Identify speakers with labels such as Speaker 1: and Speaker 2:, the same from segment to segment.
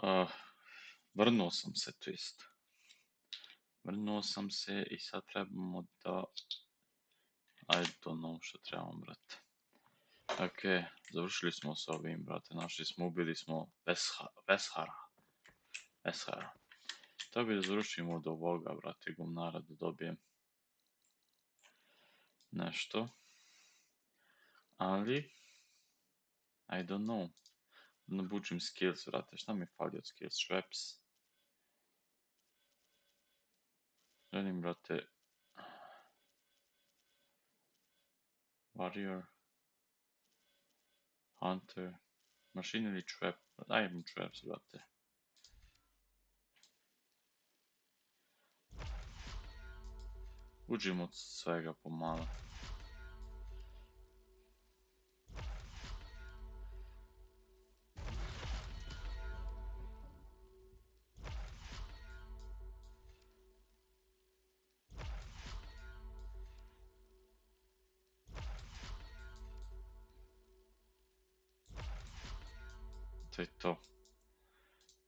Speaker 1: Uh, vrnuo sam se, twist. Vrnuo sam se i sad trebamo da... I don't know što trebamo, brate. Ok, završili smo s ovim, brate. Našli smo, ubili smo Veshara. To bi da završimo od ovoga, brate, gumnara, da dobijem nešto. Ali, I don't know. Da nabučim skills, brate. Šta mi fali od skills? Šveps. Želim, brate, warrior, hunter, mašina ili trap. Dajem traps, brate. Uđimo od svega pomalo. To je to.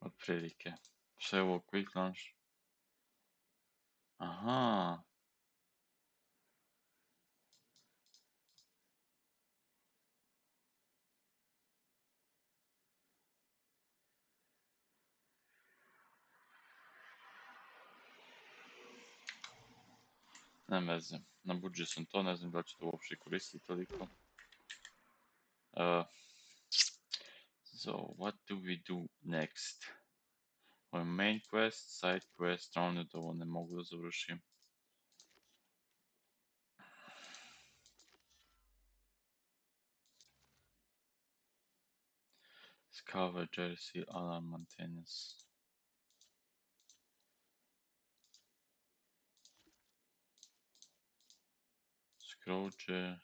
Speaker 1: Od prilike. Šta je ovo? Quick launch? Aha. Ne veze. Nabuđio sam to, ne znam da će to uopšte koristiti toliko. So, what do we do next? Ovo je main quest, side quest, rounded, ovo ne mogu da završim. Scour, Jersey, alarm maintenance. Scrouge.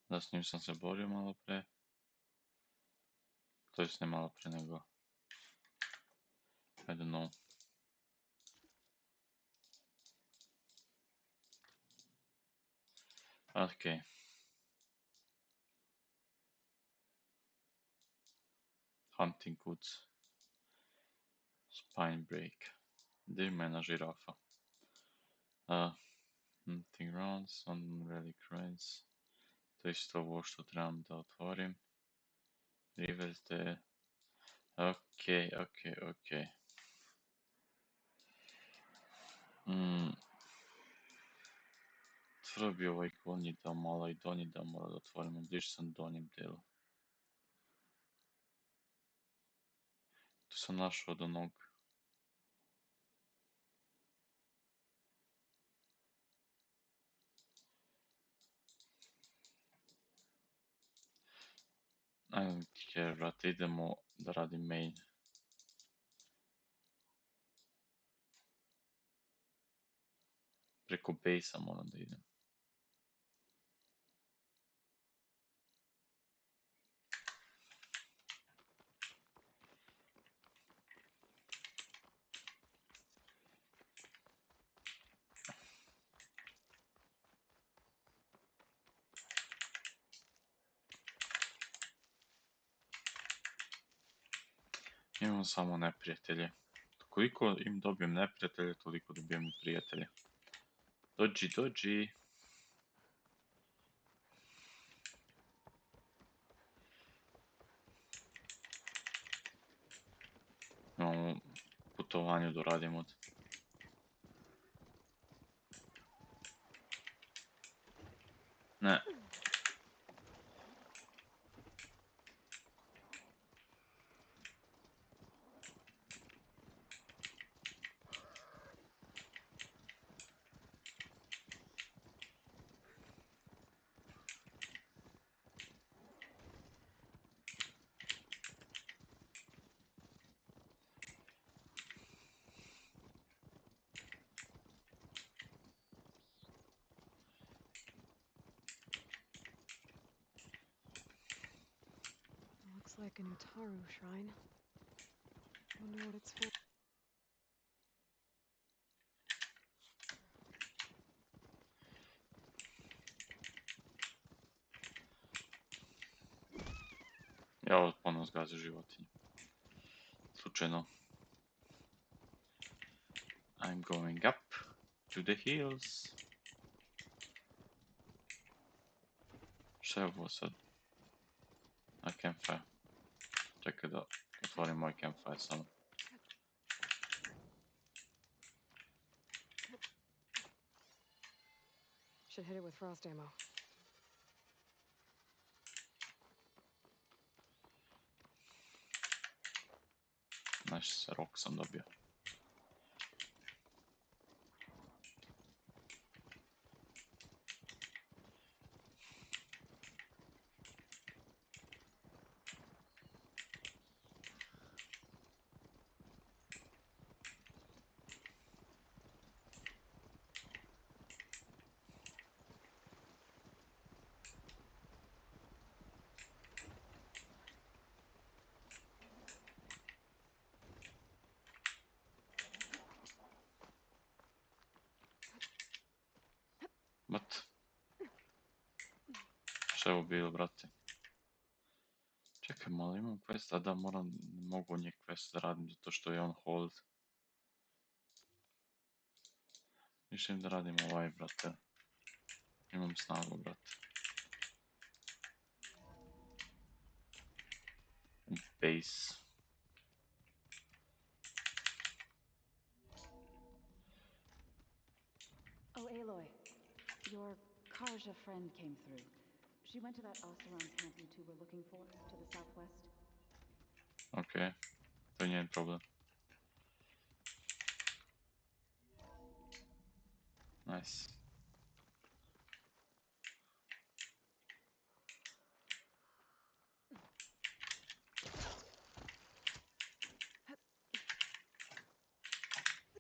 Speaker 1: Da, s njim sam se borio malo pre. To jest ne malo pre nego... I don't know. Okay. Hunting goods. Spine break. Dimena žirafa. Hunting rounds, on relic cranes. To je isto ovo što trebam da otvorim. Rivers de... Ok. Tvrdо bi ovaj gornji dao malo i donji dao mora da otvorimo. Bliže sam donjem delu. Tu sam našao od onog... I don't care, brate, idemo da radim main. Preko base-a moram da idem. Imam samo neprijatelje. Koliko im dobijem neprijatelje, toliko dobijem i prijatelje. Dođi. Imamo putovanju da radimo. Ne.
Speaker 2: Looks like an Utaru shrine. Wonder what it's for.
Speaker 1: zgazio životinje. Slučajno. I'm going up to the hills. Šta je ovo sad? A campfire. Čekaj da otvorim moj campfire samo.
Speaker 2: Should hit it with frost ammo.
Speaker 1: Znaš, rok sam dobio. What? Šta je ovo bilo, brate? Čekaj, malo imam quest, a da moram, ne mogu njih quest da radim zato što je on hold. Mislim da radim ovaj, brate. Imam snagu, brate. Base.
Speaker 3: Oh, Aloy. Your Karja friend came through. She went to that Oseron camp you two were looking for, to the southwest.
Speaker 1: Okay, to nie jest problem. Nice.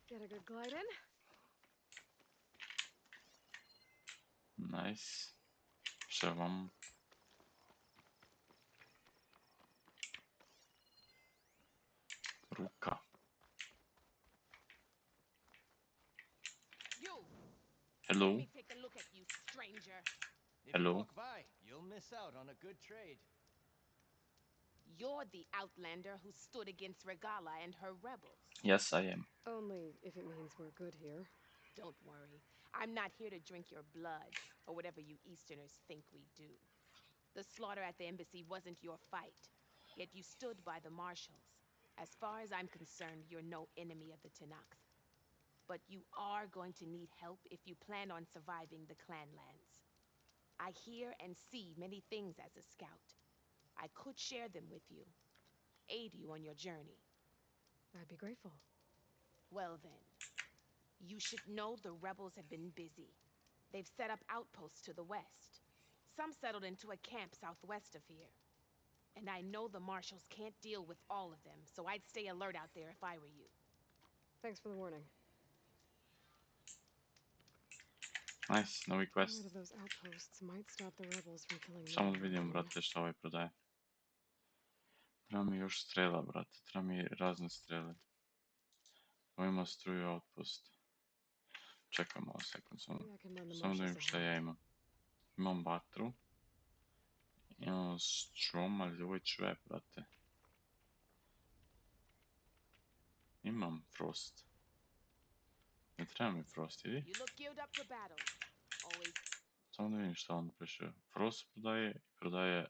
Speaker 2: Get a good glide in.
Speaker 1: Nice. Przełam. Ruka. Hello.
Speaker 4: Let me take a look at you, stranger.
Speaker 5: If you
Speaker 1: Hello.
Speaker 5: walk by, you'll miss out on a good trade.
Speaker 4: You're the outlander who stood against Regala and her rebels.
Speaker 1: Yes, I am.
Speaker 2: Only if it means we're good here.
Speaker 4: Don't worry. I'm not here to drink your blood, or whatever you Easterners think we do. The slaughter at the embassy wasn't your fight, yet you stood by the marshals. As far as I'm concerned, you're no enemy of the Tanakh. But you are going to need help if you plan on surviving the clanlands. I hear and see many things as a scout. I could share them with you, aid you on your journey.
Speaker 2: I'd be grateful.
Speaker 4: Well then, you should know the rebels have been busy. They've set up outposts to the west. Some settled into a camp southwest of here. And I know the marshals can't deal with all of them, so I'd stay alert out there if I were you.
Speaker 2: Thanks for the warning.
Speaker 1: Nice, novi
Speaker 2: Getting
Speaker 1: quest.
Speaker 2: rid of those outposts might stop the rebels from killing
Speaker 1: Samo da
Speaker 2: more
Speaker 1: vidim,
Speaker 2: Balkan.
Speaker 1: brate, šta ovaj prodaje. Treba mi još strela, brate. Treba mi razne strele. Ovo ima struju outpost. Čekaj malo sekund, samo
Speaker 2: Maybe I can lend the
Speaker 1: da vidim
Speaker 2: marshals a
Speaker 1: šta ja
Speaker 2: hand.
Speaker 1: imam. Imam vatru. Imam strom, ali ovo je čve, brate. Imam frost. Ne treba mi frost, idi.
Speaker 4: You look geared up for battle. Always.
Speaker 1: Samo da vidim šta on piše. Frost prodaje i prodaje...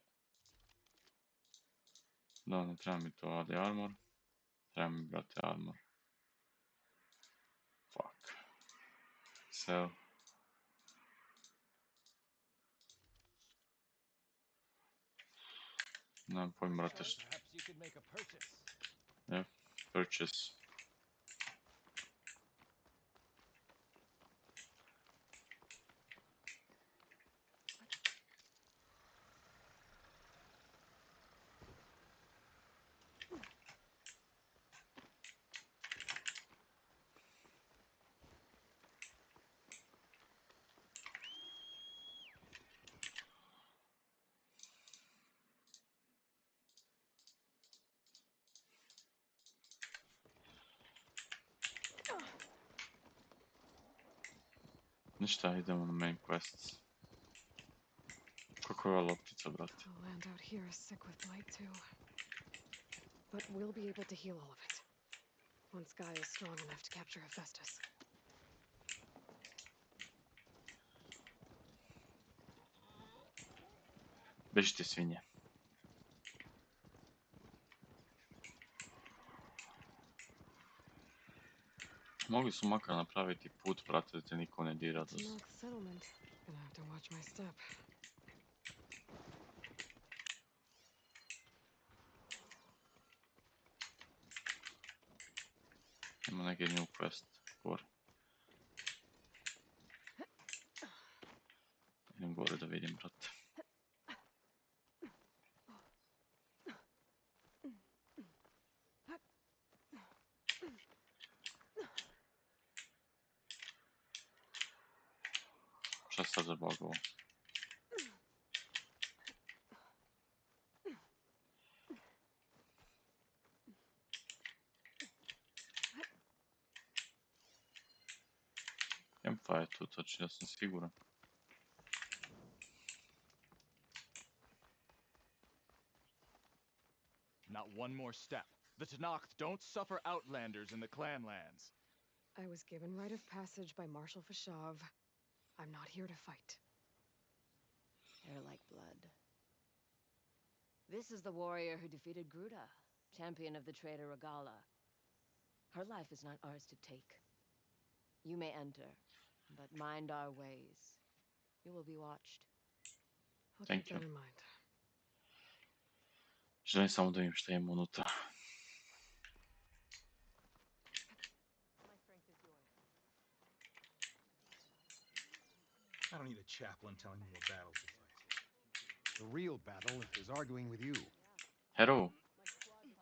Speaker 1: Da, ne treba mi to, ali armor. Treba mi, brate, armor. Fuck. Sell. Nemam pojma, brate, šta.
Speaker 5: Perhaps you could make a purchase.
Speaker 1: Yeah, purchase. Ništa, idemo na main quests. Kako je ova loptica, brate?
Speaker 2: The land out here is sick with blight too. but we'll be able to heal all of it. Once Guy is strong enough to capture Hephaestus.
Speaker 1: Bežite svinje. Mogli su makar napraviti put, brate, da te niko ne dira.
Speaker 2: It's an old settlement. Gonna have to watch my step.
Speaker 1: Ima neki new quest. Gore. Idem gore da vidim, brate. Šta sad za bagovo? Campfire je tu, znači ja sam siguran.
Speaker 6: Not one more step. The Tanakh don't suffer outlanders in the clanlands.
Speaker 2: I was given rite of passage by Marshal Fashav. I'm not here to fight.
Speaker 7: Hair like blood. This is the warrior who defeated Gruda, champion of the traitor Regala. Her life is not ours to take. You may enter, but mind our ways. You will be watched.
Speaker 2: I'll
Speaker 1: Thank
Speaker 2: keep that
Speaker 1: you.
Speaker 2: in mind.
Speaker 1: Želim samo da vidim šta ima unutra.
Speaker 4: My strength is yours.
Speaker 8: I don't need a chaplain telling me what battles to fight.
Speaker 9: The real battle is arguing with you.
Speaker 1: Hero,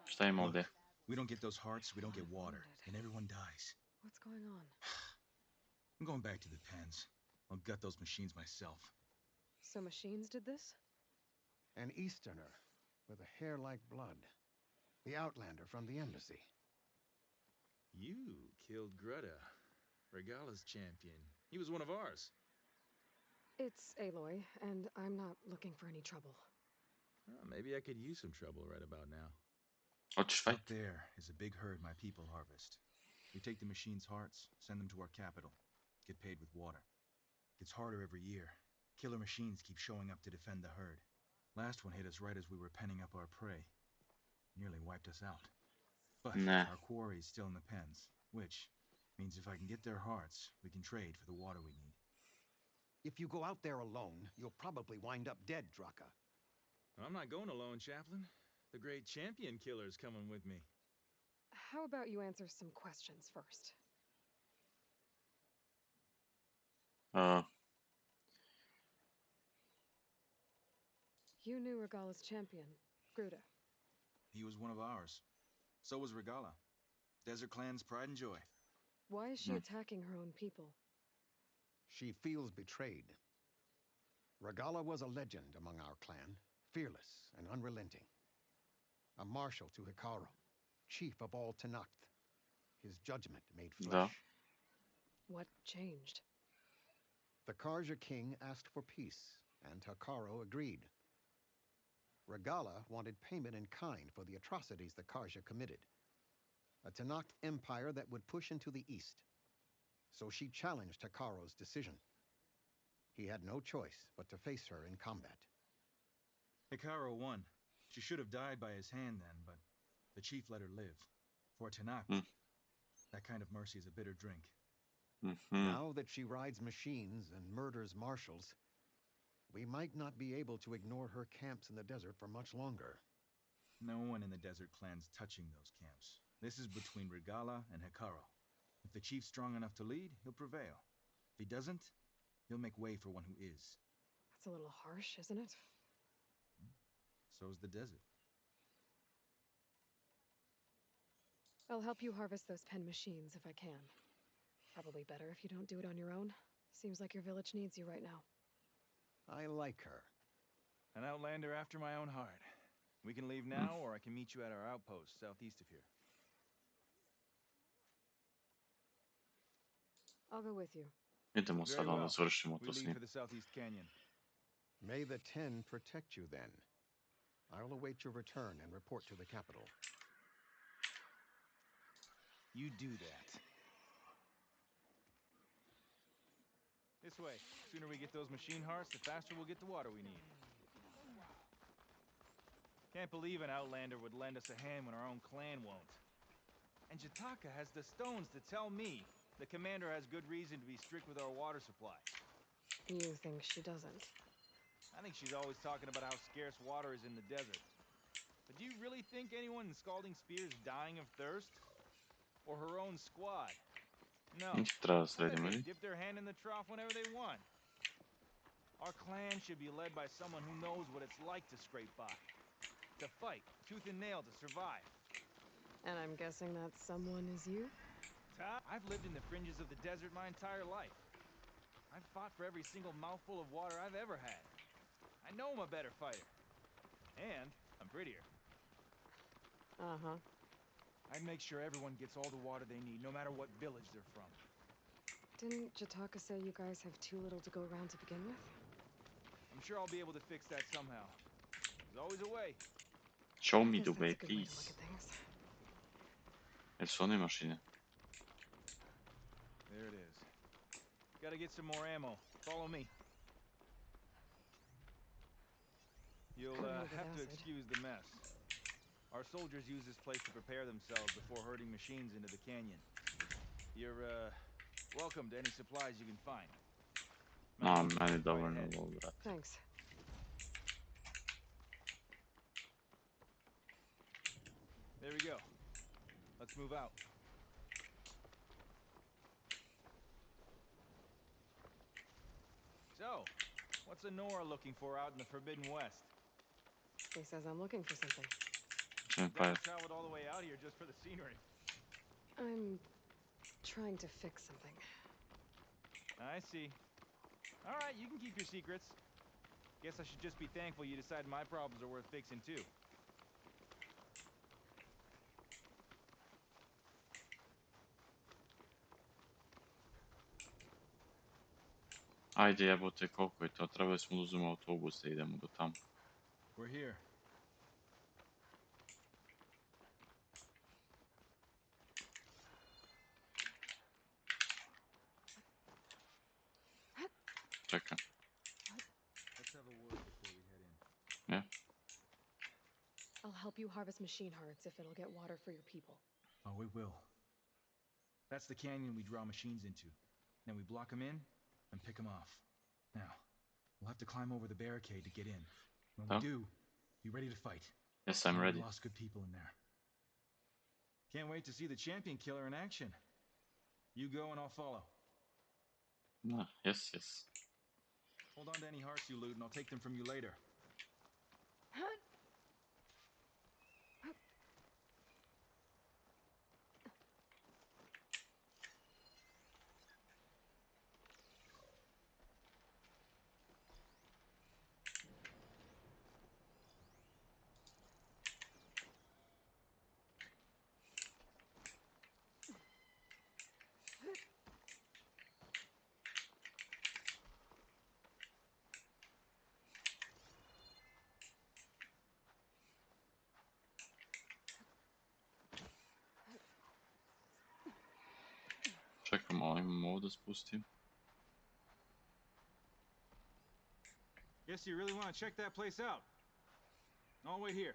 Speaker 1: šta ima ovdje?
Speaker 8: We don't get those hearts, we don't get water, and everyone dies.
Speaker 2: What's going on?
Speaker 8: I'm going back to the pens. I'll gut those machines myself.
Speaker 2: So machines did this?
Speaker 9: An Easterner with a hair like blood. The outlander from the embassy.
Speaker 10: You killed Greta, Regala's champion. He was one of ours.
Speaker 2: It's Aloy, and I'm not looking for any trouble.
Speaker 10: Maybe I could use some trouble right about now.
Speaker 1: Hoćeš fight?
Speaker 8: Up there is a big herd my people harvest. We take the machines' hearts, send them to our capital, get paid with water. Gets harder every year. Killer machines keep showing up to defend the herd. Last one hit us right as we were penning up our prey. Nearly wiped us out. But
Speaker 1: Nah.
Speaker 8: our quarry is still in the pens, which means if I can get their hearts, we can trade for the water we need.
Speaker 9: If you go out there alone, you'll probably wind up dead, Draka.
Speaker 10: I'm not going alone, Chaplain. The great champion killer's coming with me.
Speaker 2: How about you answer some questions first? You knew Regala's champion, Gruda.
Speaker 8: He was one of ours. So was Regala. Desert Clan's pride and joy.
Speaker 2: Why is she attacking her own people?
Speaker 9: She feels betrayed. Regala was a legend among our clan, fearless and unrelenting. A marshal to Hikaru, chief of all Tanakh. His judgment made flesh.
Speaker 2: What changed?
Speaker 9: The Karja king asked for peace, and Hikaru agreed. Regala wanted payment in kind for the atrocities the Karja committed. A Tanakh empire that would push into the east. So she challenged Hikaru's decision. He had no choice but to face her in combat.
Speaker 8: Hikaru won. She should have died by his hand then, but the chief let her live. For Tanakh, that kind of mercy is a bitter drink.
Speaker 9: Now that she rides machines and murders marshals, we might not be able to ignore her camps in the desert for much longer.
Speaker 8: No one in the desert clan's touching those camps. This is between Regala and Hikaru. If the chief's strong enough to lead, he'll prevail. If he doesn't, he'll make way for one who is.
Speaker 2: That's a little harsh, isn't it?
Speaker 8: So's the desert.
Speaker 2: I'll help you harvest those pen machines if I can. Probably better if you don't do it on your own. Seems like your village needs you right now.
Speaker 9: I like her.
Speaker 6: An outlander after my own heart. We can leave now, or I can meet you at our outpost southeast of here.
Speaker 2: I'll go with you.
Speaker 1: Idemo sad, onda završimo
Speaker 6: We
Speaker 1: to s
Speaker 6: leave
Speaker 1: njim.
Speaker 6: for the southeast canyon.
Speaker 9: May the Ten protect you then. I'll await your return and report to the capital.
Speaker 6: You do that. This way. Sooner we get those machine hearts, the faster we'll get the water we need. Can't believe an outlander would lend us a hand when our own clan won't. And Jataka has the stones to tell me the commander has good reason to be strict with our water supply.
Speaker 2: You think she doesn't?
Speaker 6: I think she's always talking about how scarce water is in the desert. But do you really think anyone in Scalding Spear is dying of thirst? Or her own squad? No.
Speaker 1: Treba da
Speaker 6: I bet
Speaker 1: sredimo,
Speaker 6: they
Speaker 1: vidi.
Speaker 6: dip their hand in the trough whenever they want. Our clan should be led by someone who knows what it's like to scrape by. To fight, tooth and nail to survive.
Speaker 2: And I'm guessing that someone is you?
Speaker 6: I've lived in the fringes of the desert my entire life. I've fought for every single mouthful of water I've ever had. I know I'm a better fighter. And I'm prettier.
Speaker 2: Uh-huh.
Speaker 6: I'd make sure everyone gets all the water they need, no matter what village they're from.
Speaker 2: Didn't Jataka say you guys have too little to go around to begin with?
Speaker 6: I'm sure I'll be able to fix that somehow. There's always a way.
Speaker 1: Show
Speaker 2: I
Speaker 1: me
Speaker 2: guess
Speaker 1: the
Speaker 2: that's
Speaker 1: way,
Speaker 2: a good way to look
Speaker 1: please.
Speaker 2: at things.
Speaker 1: Jesu one mašine?
Speaker 6: There it is. Gotta get some more ammo. Follow me. You'll
Speaker 2: Loaded with
Speaker 6: have to
Speaker 2: acid.
Speaker 6: excuse the mess. Our soldiers use this place to prepare themselves before herding machines into the canyon. You're welcome to any supplies you can find.
Speaker 1: No,
Speaker 6: Mountains
Speaker 1: meni
Speaker 6: right
Speaker 1: dovoljno
Speaker 6: ahead.
Speaker 1: ovo, brate.
Speaker 2: Thanks.
Speaker 6: There we go. Let's move out. So, what's Honora looking for out in the Forbidden West?
Speaker 2: He says I'm looking for something.
Speaker 1: Čem pa
Speaker 6: Definitely traveled all the way out here just for the scenery.
Speaker 2: I'm trying to fix something.
Speaker 6: I see. All right, you can keep your secrets. Guess I should just be thankful you decide my problems are worth fixing too.
Speaker 1: Ajde jebote, koliko je to? Trebali smo da uzmemo autobus da idemo do tamo.
Speaker 6: We're here.
Speaker 1: Čekam.
Speaker 8: Let's have a word before we head in.
Speaker 1: Ja?
Speaker 2: I'll help you harvest machine hearts if it'll get water for your people.
Speaker 8: Oh, it will. That's the canyon we draw machines into. Then we block them in and pick them off. Now, we'll have to climb over the barricade to get in. When we
Speaker 1: Oh.
Speaker 8: do, be ready to fight.
Speaker 1: Yes, I'm
Speaker 8: We
Speaker 1: ready.
Speaker 8: lost good people in there.
Speaker 6: Can't wait to see the champion killer in action. You go and I'll follow.
Speaker 1: No, yes.
Speaker 8: Hold on to any hearts you loot and I'll take them from you later.
Speaker 1: Čekam, malo imam ovo da spustim.
Speaker 6: Guess you really want to check that place out. I'll wait here.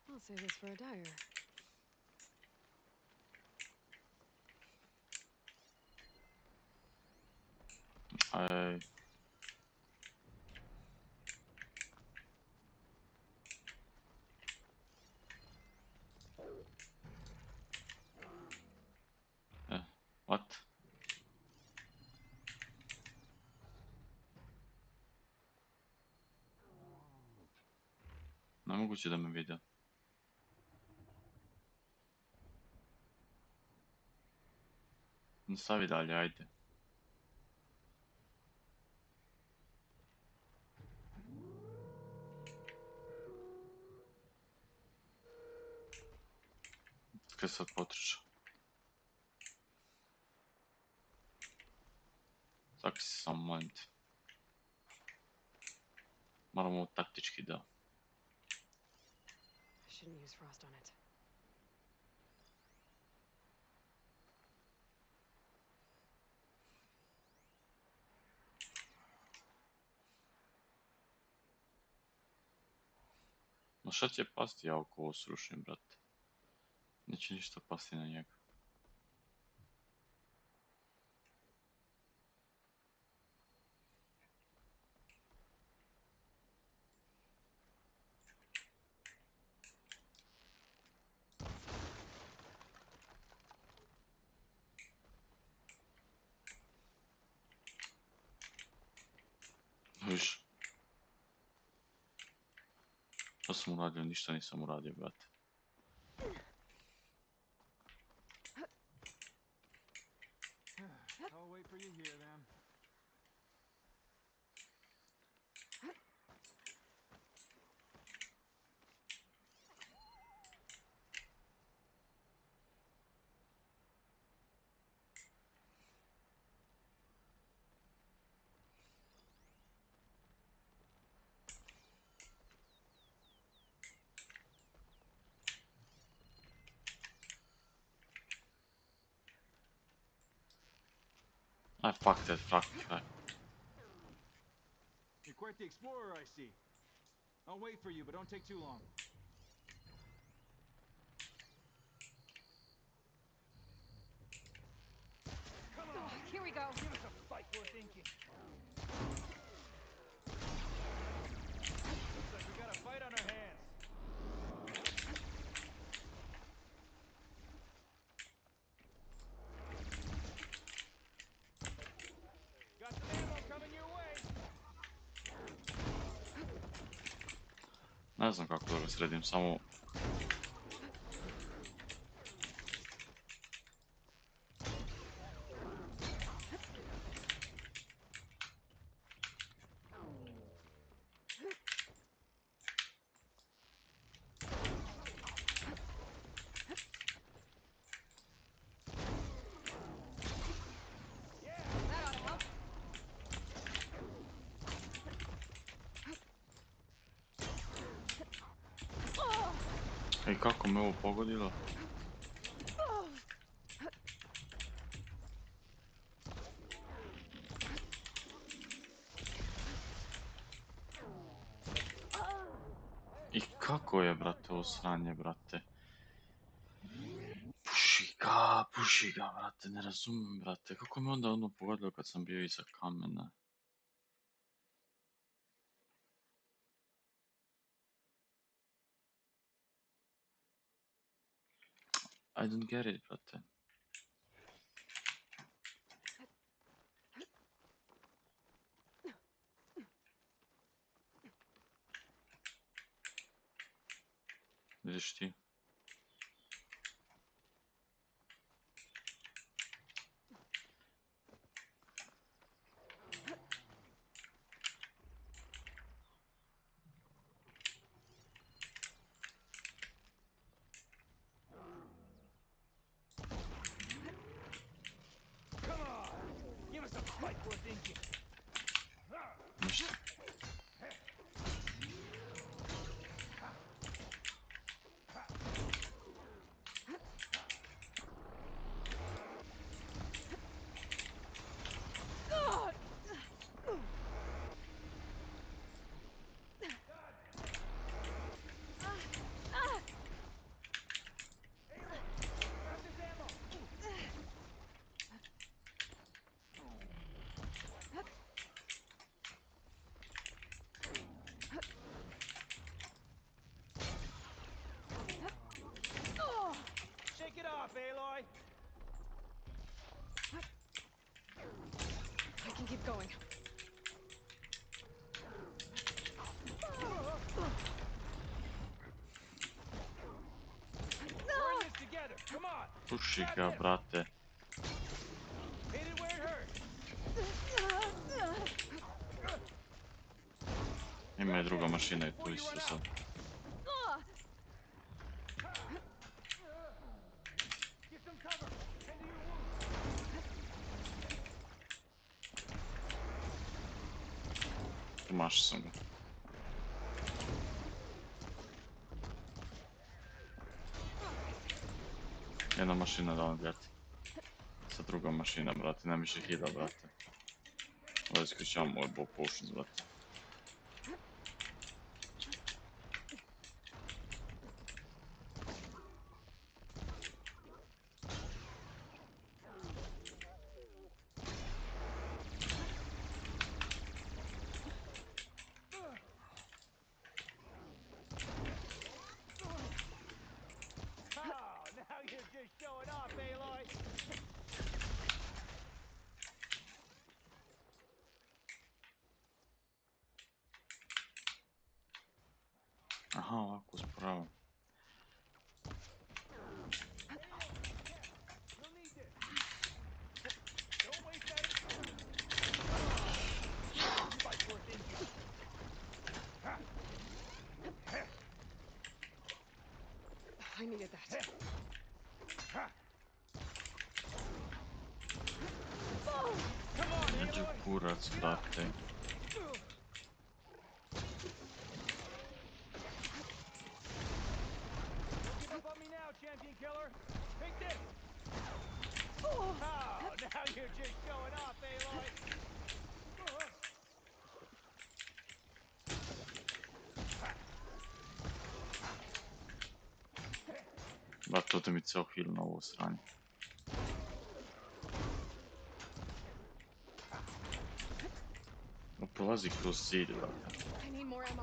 Speaker 2: I'll save this for a dyer.
Speaker 1: Aj. What? Nemoguće da me vide. Nastavi dalje, ajde. Kaj sad potrča? Tak si samo molim te. Moramo taktički da.
Speaker 2: I shouldn't use frost on it.
Speaker 1: No šta će pasti ja ako ovo srušim, brate? Neće ništa pasti na njega. Viš. Šta sam uradio? Ništa nisam uradio, brate.
Speaker 6: I'll wait for you here, then.
Speaker 1: Aj, fuck that, fuck.
Speaker 6: You're quite the explorer, I see. I'll wait for you, but don't take too long. Come on!
Speaker 2: Here we go.
Speaker 6: Give us a fight worth inking. Looks like we got a fight on our hands. Got some ammo coming your way.
Speaker 1: Ne znam kako da ga sredim, samo... Ej, kako me ovo pogodilo? I kako je, brate, ovo sranje, brate? Puši ga, brate, ne razumijem, brate. Kako me onda ono pogodilo kad sam bio iza kamena? I don't get it, brate. Vidiš ti?
Speaker 6: Come on! Give us a fight worth inking.
Speaker 1: Ništa.
Speaker 6: Shake it off, Aloy!
Speaker 2: I can keep going.
Speaker 6: We're in this together. Come on!
Speaker 1: Puši ga, brate.
Speaker 6: Hit it where it hurts.
Speaker 1: Ima je druga mašina i tu isto sad.
Speaker 6: Get some cover. Tend to your wounds.
Speaker 1: Promašio sam ga. Jedna mašina da on gledati. Sa drugom mašina, brate, ne više hida, brate. Ovo iskričavam moj bow potions, brate.
Speaker 6: Oh, now you're just showing off, Aloy.
Speaker 1: Aha, ovako usporavam.
Speaker 6: You'll need this. Don't waste that. Fight for thinking.
Speaker 2: I needed that.
Speaker 6: Come on,
Speaker 1: Neđu
Speaker 6: Aloy.
Speaker 1: kurac, brate.
Speaker 6: Don't give up on me now, champion killer. Take this. Oh, now you're just showing off, Aloy.
Speaker 1: Brate, ode mi ceo heal na ovo sranje. Prolazi kroz zid, brate.
Speaker 2: I need more ammo.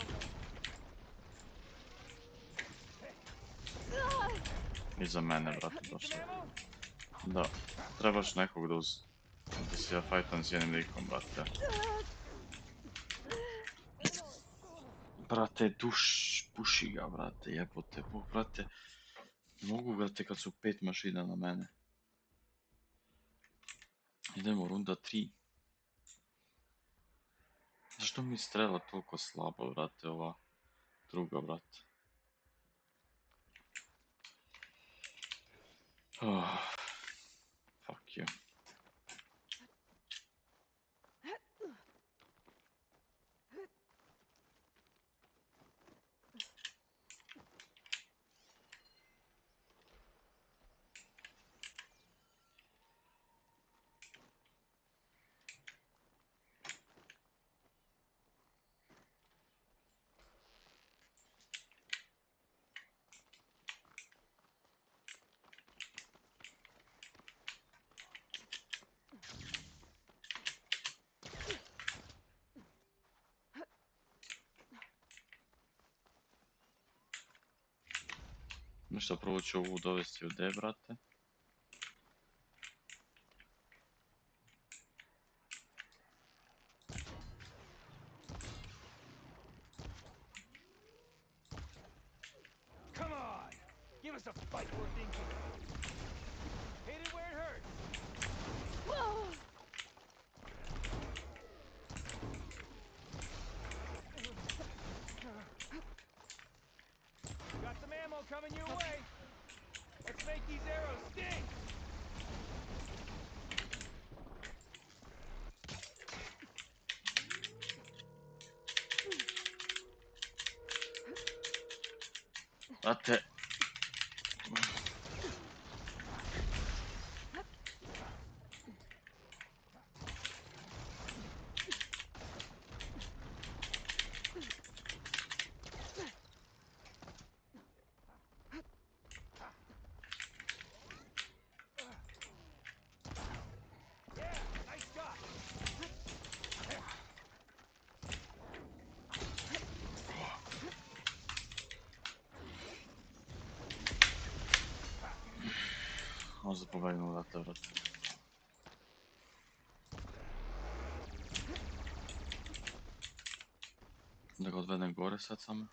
Speaker 1: Iza mene, brate, došlo. Da, trebaš nekog da se ja fajtam s jednim likom, brate. Brate, puši ga, brate, jebote, brate. Mogu, brate, kad su 5 mašina na mene. Idemo, runda 3. Zašto mi strela toliko slabo, brate, ova druga, brate? Oh, fuck you. Ništa, prvo ću ovu dovesti u D, brate.
Speaker 6: Come on. Give us a fight worth thinking. Hit it where it hurts. Got some ammo coming your way. Let's make these arrows sting.
Speaker 1: Brate.
Speaker 6: Yeah, nice shot.
Speaker 1: On se pobegnu odate, brate. Da ga odvedem gore sad samo.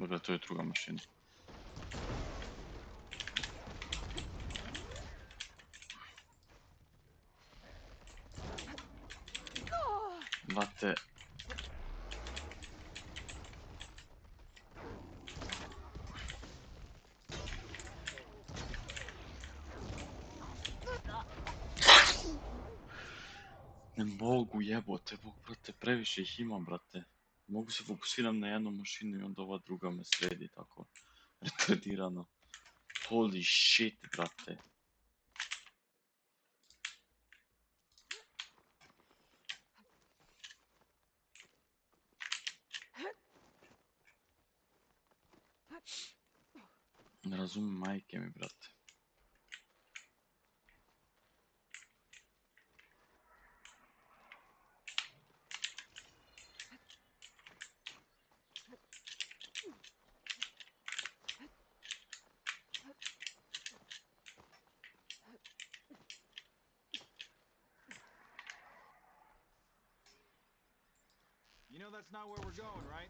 Speaker 1: Dakle, to je druga mašina. Brate. Ne mogu jebote, Bog, brate, previše ih imam, brate. Mogu se fokusiram na jednu mašinu i onda ova druga me sredi tako retardirano. Holy shit, brate. Ne razumim majke mi, brate.
Speaker 6: You know that's not where we're going, right?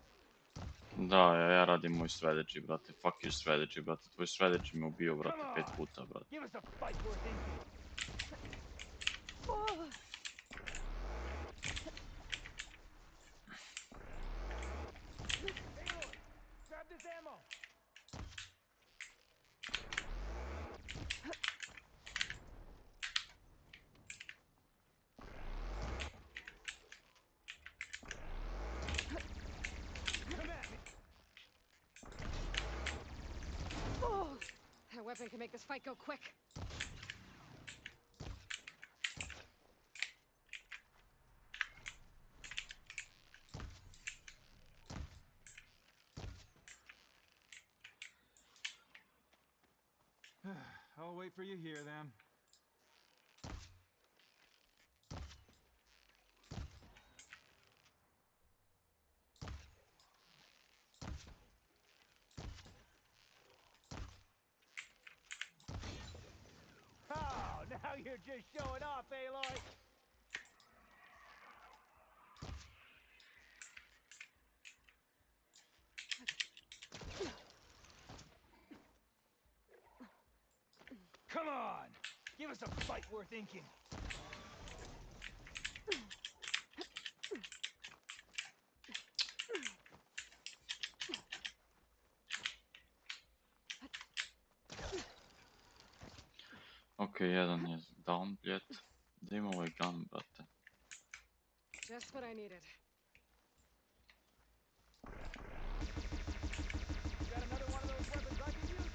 Speaker 1: Da, ja radim moj strategy, brate. Fuck your strategy, brate. Tvoj strategy me ubio, brate, 5 puta, brate.
Speaker 6: Give us a fight worth thinking. Aloy, grab this ammo.
Speaker 2: That weapon can make this fight go quick.
Speaker 6: I'll wait for you here, then. Oh, now you're just showing off, Aloy! Come on! Give us a fight worth inking!
Speaker 1: Ok, jedan je down, bljet. Da ima ovaj gun, brate.
Speaker 2: Just what I needed.
Speaker 6: Got another one of those weapons I can use?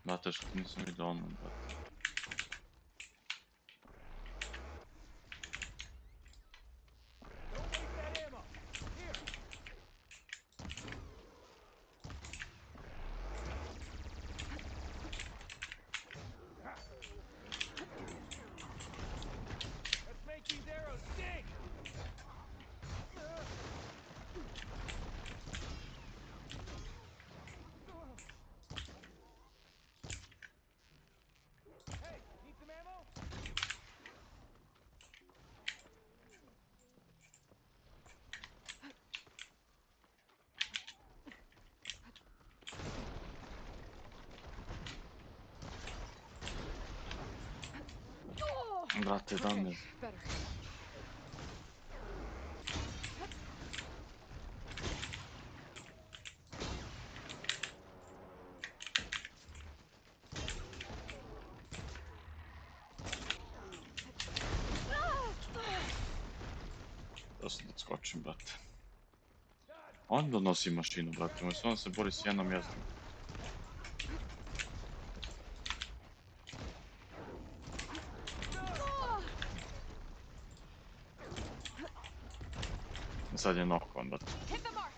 Speaker 1: Brate, što nisam vidio ono, brate.
Speaker 6: Don't waste that ammo! Here! Let's make these arrows sting! Hey, need some ammo?
Speaker 1: Brate, da mi je...
Speaker 2: Better.
Speaker 1: Da se odskočim, brate. On donosi mašinu, brate. Umjesto on se bori s jednom jezdom. Sad je knock-on, brate.
Speaker 2: Hit the mark.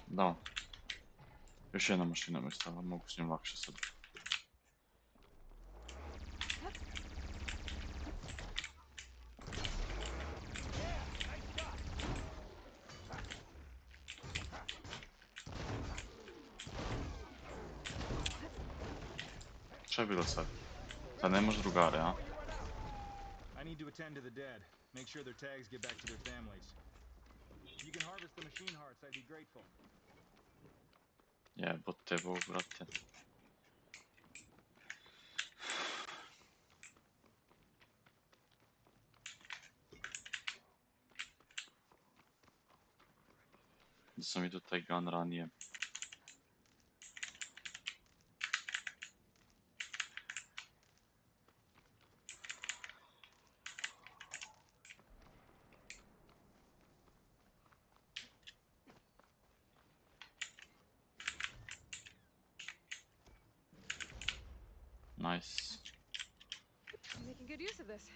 Speaker 1: Da. Još jedna mašina mi je stala, mogu s njom lakše sad. Šta je bilo sad? Kad nemaš drugare, a?
Speaker 8: I need to attend to the dead. Make sure their tags get back to their families. If you can harvest the machine hearts, I'd be grateful.
Speaker 1: Jebote Bog, brate. Da sam vidio taj gun ranije. Nice.
Speaker 2: I'm making good use of this.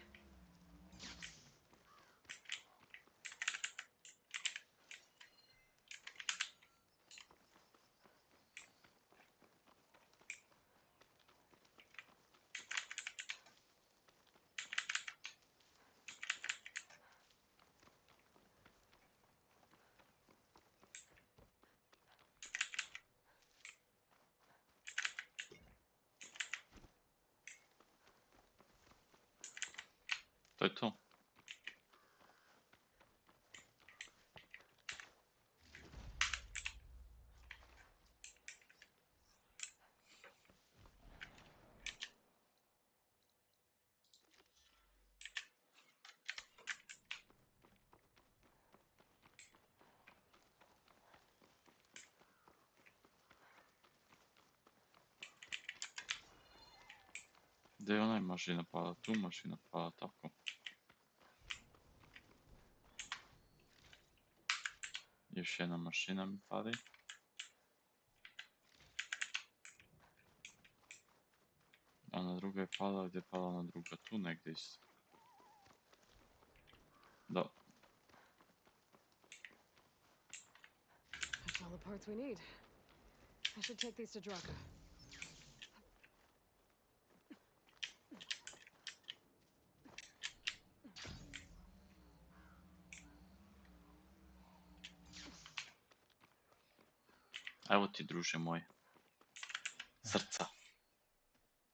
Speaker 1: To je to. Gdje je onaj mašina pada? Tu mašina pada, tako. Još jedna mašina mi pali. Ona druga je pala, gdje je pala ona druga? Tu negdje isto. Da.
Speaker 2: That's all the parts we need. I should take these to Draka.
Speaker 1: Evo ti, druže moj. Srca.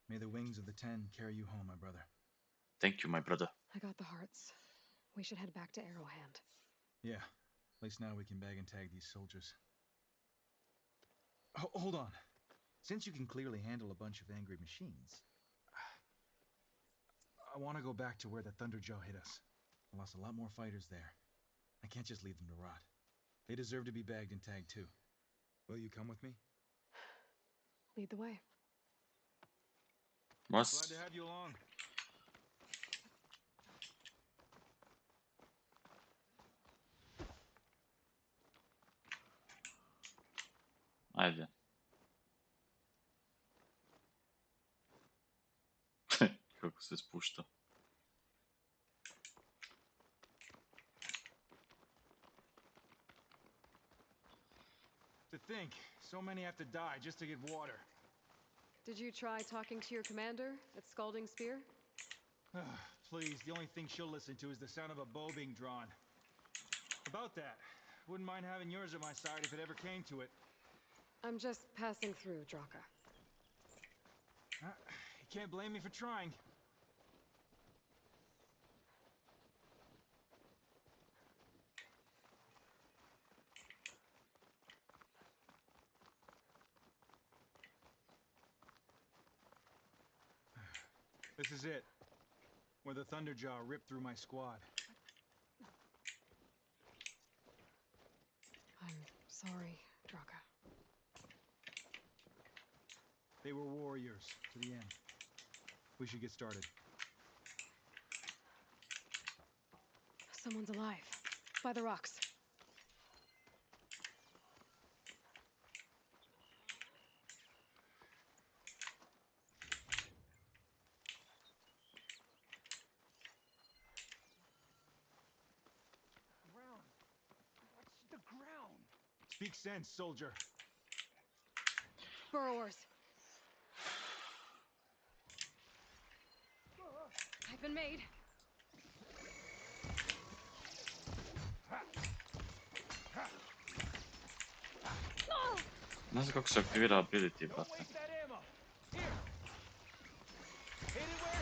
Speaker 8: May the wings of the 10 carry you home, my brother.
Speaker 1: Thank you, my brother.
Speaker 2: I got the hearts. We should head back to Arrowhand.
Speaker 8: Yeah, at least now we can bag and tag these soldiers. Hold on. Since you can clearly handle a bunch of angry machines, I want to go back to where the Thunderjaw hit us. I lost a lot more fighters there. I can't just leave them to rot. They deserve to be bagged and tagged too. Will you come with me?
Speaker 2: Lead the way.
Speaker 8: Glad to have you along.
Speaker 1: Ajde. Kako se spušta.
Speaker 8: To think, so many have to die just to get water.
Speaker 2: Did you try talking to your commander at Scalding Spear?
Speaker 8: Please, the only thing she'll listen to is the sound of a bow being drawn. About that, wouldn't mind having yours at my side if it ever came to it.
Speaker 2: I'm just passing through, Draka.
Speaker 8: You can't blame me for trying. This is it, where the Thunderjaw ripped through my squad.
Speaker 2: I'm sorry, Draka.
Speaker 8: They were warriors to the end. We should get started.
Speaker 2: Someone's alive. By the rocks.
Speaker 6: Ground. Watch the ground.
Speaker 8: Speak sense, soldier.
Speaker 2: Burrowers. I've been made.
Speaker 1: Ne znam kako se aktivira ability, brate.
Speaker 6: Don't waste that ammo. Here. Hit it where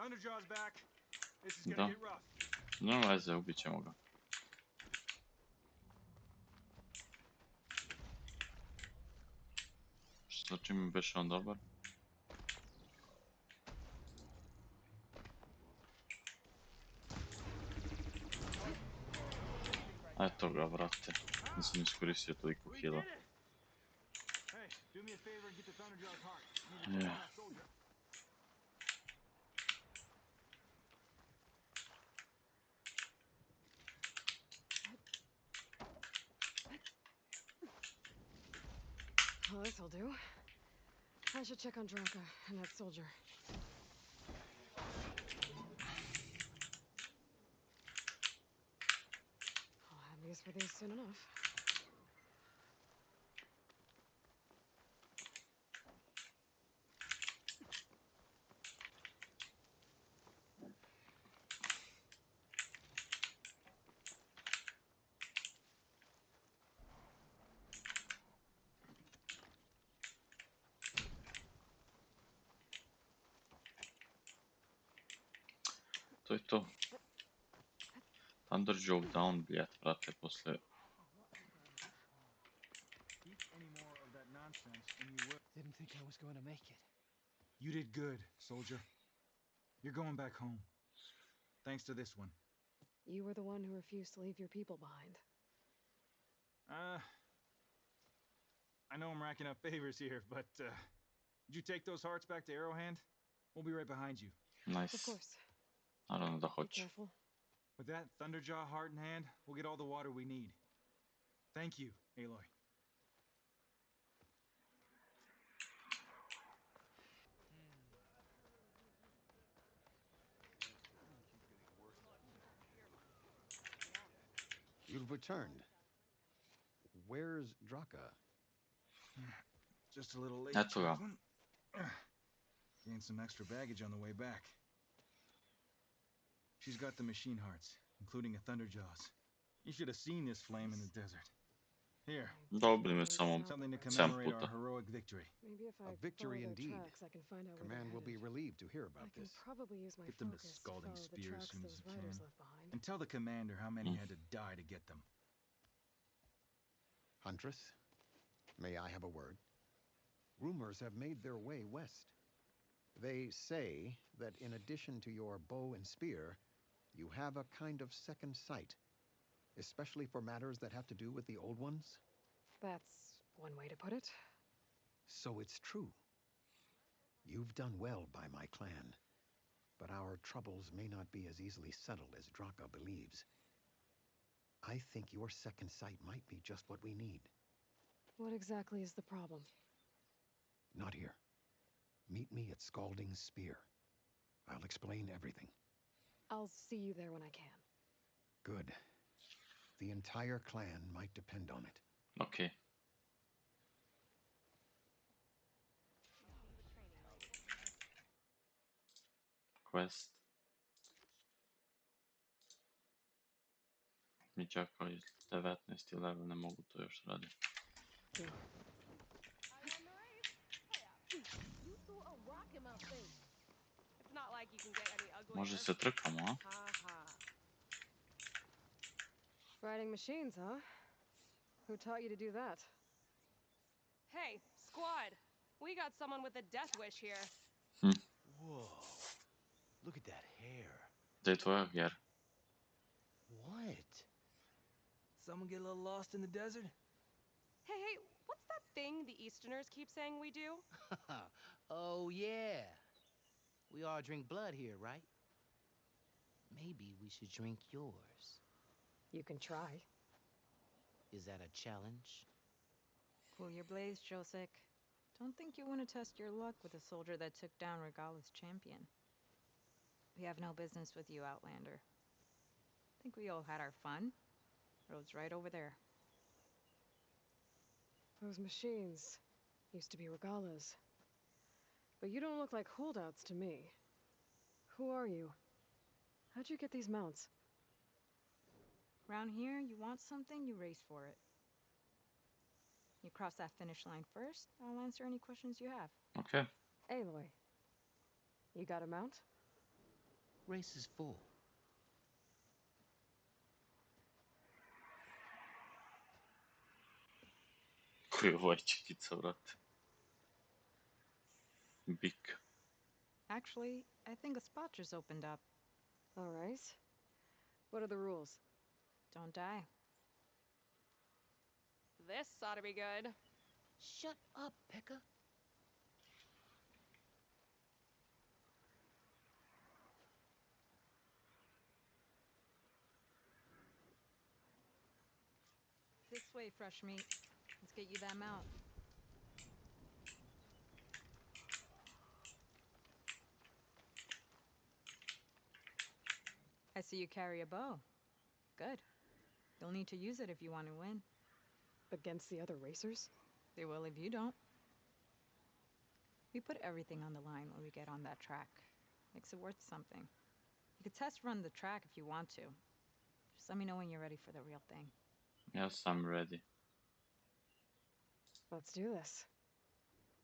Speaker 6: Thunderjaw's back. This is gonna
Speaker 1: Da.
Speaker 6: get rough.
Speaker 1: No veze, ubit ćemo ga. Što čim mi beše on dobar? Eto ga, brate. Nisam iskoristio toliko kila.
Speaker 6: Hey, do me a favor and get the Thunderjaw's heart. I need to
Speaker 1: Yeah.
Speaker 6: on that soldier.
Speaker 2: Well, this'll do. I should check on Draka and that soldier. I'll have use for these soon enough.
Speaker 1: To je to. Thunderjaw down, bljet, brate, poslije.
Speaker 6: Eat any more of that nonsense and you will.
Speaker 5: Didn't think I was going to make it.
Speaker 8: You did good, soldier. You're going back home. Thanks to this one.
Speaker 2: You were the one who refused to leave your people behind.
Speaker 6: I know I'm racking up favors here, but did you take those hearts back to Arrowhand? We'll be right behind you.
Speaker 1: Nice.
Speaker 2: Of course.
Speaker 1: Naravno da
Speaker 2: Be
Speaker 1: hoću.
Speaker 2: careful.
Speaker 6: With that Thunderjaw heart in hand, we'll get all the water we need. Thank you, Aloy.
Speaker 9: You've returned. Where's Draka?
Speaker 8: Just a little late,
Speaker 1: Eto ga.
Speaker 8: chaplain. Gained some extra baggage on the way back. She's got the machine hearts, including a Thunderjaws. You should have seen this flame in the desert. Here,
Speaker 1: Dobili me samo
Speaker 8: something to
Speaker 1: 7
Speaker 8: commemorate our
Speaker 1: puta.
Speaker 8: heroic victory.
Speaker 2: Maybe if I
Speaker 9: A victory
Speaker 2: follow their
Speaker 9: indeed.
Speaker 2: tracks, I can find out where they're
Speaker 9: Command will be
Speaker 2: headed.
Speaker 9: relieved to hear
Speaker 2: I
Speaker 9: about
Speaker 2: can
Speaker 9: this.
Speaker 2: probably use my
Speaker 8: Get them to
Speaker 2: focus to
Speaker 8: Scalding
Speaker 2: follow the
Speaker 8: Spear as
Speaker 2: tracks
Speaker 8: soon as
Speaker 2: those
Speaker 8: you
Speaker 2: riders
Speaker 8: can.
Speaker 2: left behind.
Speaker 8: And tell the commander how many had to die to get them.
Speaker 9: Huntress, may I have a word? Rumors have made their way west. They say that in addition to your bow and spear, you have a kind of second sight, especially for matters that have to do with the old ones.
Speaker 2: That's one way to put it.
Speaker 9: So it's true. You've done well by my clan, but our troubles may not be as easily settled as Draka believes. I think your second sight might be just what we need.
Speaker 2: What exactly is the problem?
Speaker 9: Not here. Meet me at Scalding Spear. I'll explain everything.
Speaker 2: I'll see you there when I can.
Speaker 9: Good. The entire clan might depend on it.
Speaker 1: Ok. Quest. Mi čaka iz 19. level, ne mogu to još raditi.
Speaker 4: It's not like you can get any uglier.
Speaker 1: Može se trkamo, a?
Speaker 4: Ha.
Speaker 2: Riding machines, huh? Who taught you to do that?
Speaker 11: Hey, squad! We got someone with a death wish here.
Speaker 5: Whoa. Look at that hair.
Speaker 1: Gdje je tvoja Ger?
Speaker 5: What? Someone get a little lost in the desert?
Speaker 11: Hey, what's that thing the Easterners keep saying we do?
Speaker 5: Oh, yeah. We all drink blood here, right? Maybe we should drink yours.
Speaker 2: You can try.
Speaker 5: Is that a challenge?
Speaker 12: Cool your blades, Josek. Don't think you want to test your luck with a soldier that took down Regala's champion. We have no business with you, Outlander. Think we all had our fun? Road's right over there.
Speaker 2: Those machines used to be Regala's. But you don't look like holdouts to me. Who are you? How'd you get these mounts?
Speaker 12: Round here, you want something, you race for it. You cross that finish line first, I'll answer any questions you have.
Speaker 1: Ok.
Speaker 2: Aloy, you got a mount?
Speaker 5: race is for?
Speaker 1: Koji je ovaj čikica, brate? Bik.
Speaker 12: Actually, I think a spot just opened up.
Speaker 2: All right. What are the rules?
Speaker 12: Don't die.
Speaker 11: This ought to be good.
Speaker 5: Shut up, Pekka.
Speaker 12: This way, fresh meat. Let's get you that mount. I see you carry a bow. Good. You'll need to use it if you want to win.
Speaker 2: Against the other racers?
Speaker 12: They will if you don't. We put everything on the line when we get on that track. Makes it worth something. You could test run the track if you want to. Just let me know when you're ready for the real thing.
Speaker 1: Yes, I'm ready.
Speaker 2: Let's do this.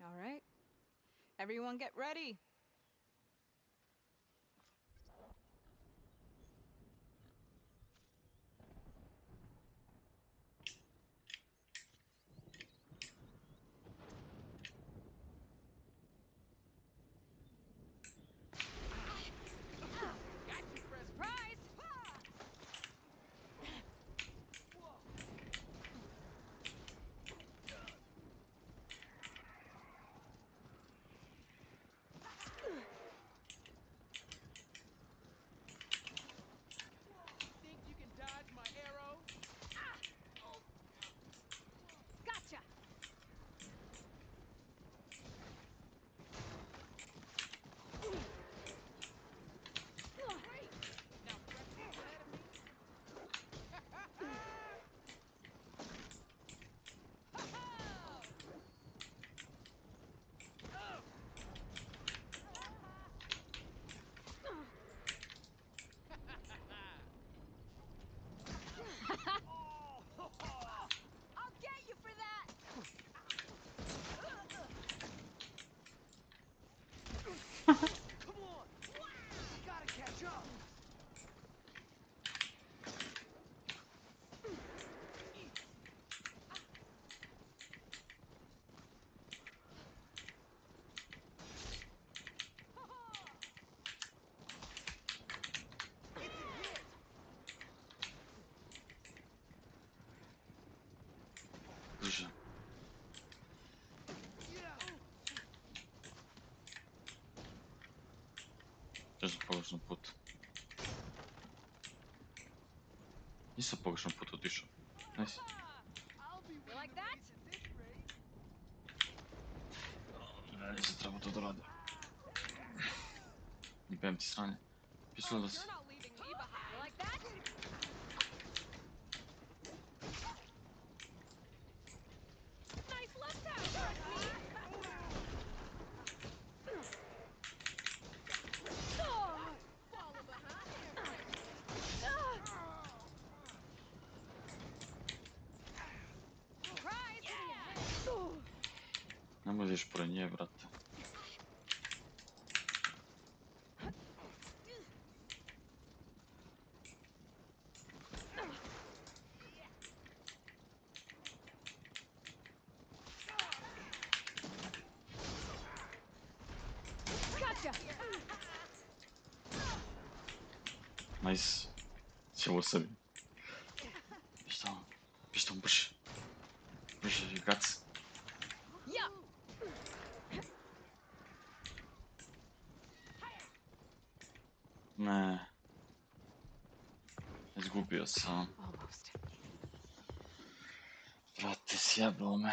Speaker 12: All right. Everyone get ready.
Speaker 5: Think you can dodge my arrow?
Speaker 11: Gotcha!
Speaker 5: Great! Now fresh meat's ahead of me.
Speaker 11: I'll get you for that!
Speaker 5: Come on! You gotta catch up!
Speaker 1: Brže. Još na pogrešnom putu. Nisam pogrešnom putu otišao. Nice.
Speaker 11: You like that?
Speaker 1: Nisam trebao to da radim. Jebem ti sranje. Pisalo da se...
Speaker 11: You're not leaving me behind. You like that? Nice left out, fresh meat!
Speaker 4: Falling behind
Speaker 11: Surprise!
Speaker 1: Nemoj da ideš pored nje, brate.
Speaker 11: Gotcha!
Speaker 1: Nice. Cielo sebi. Piš tamo brže. Brže, gac.
Speaker 11: Yeah!
Speaker 1: Ne. Izgubio sam.
Speaker 2: Almost.
Speaker 1: Brate, sjeblo me.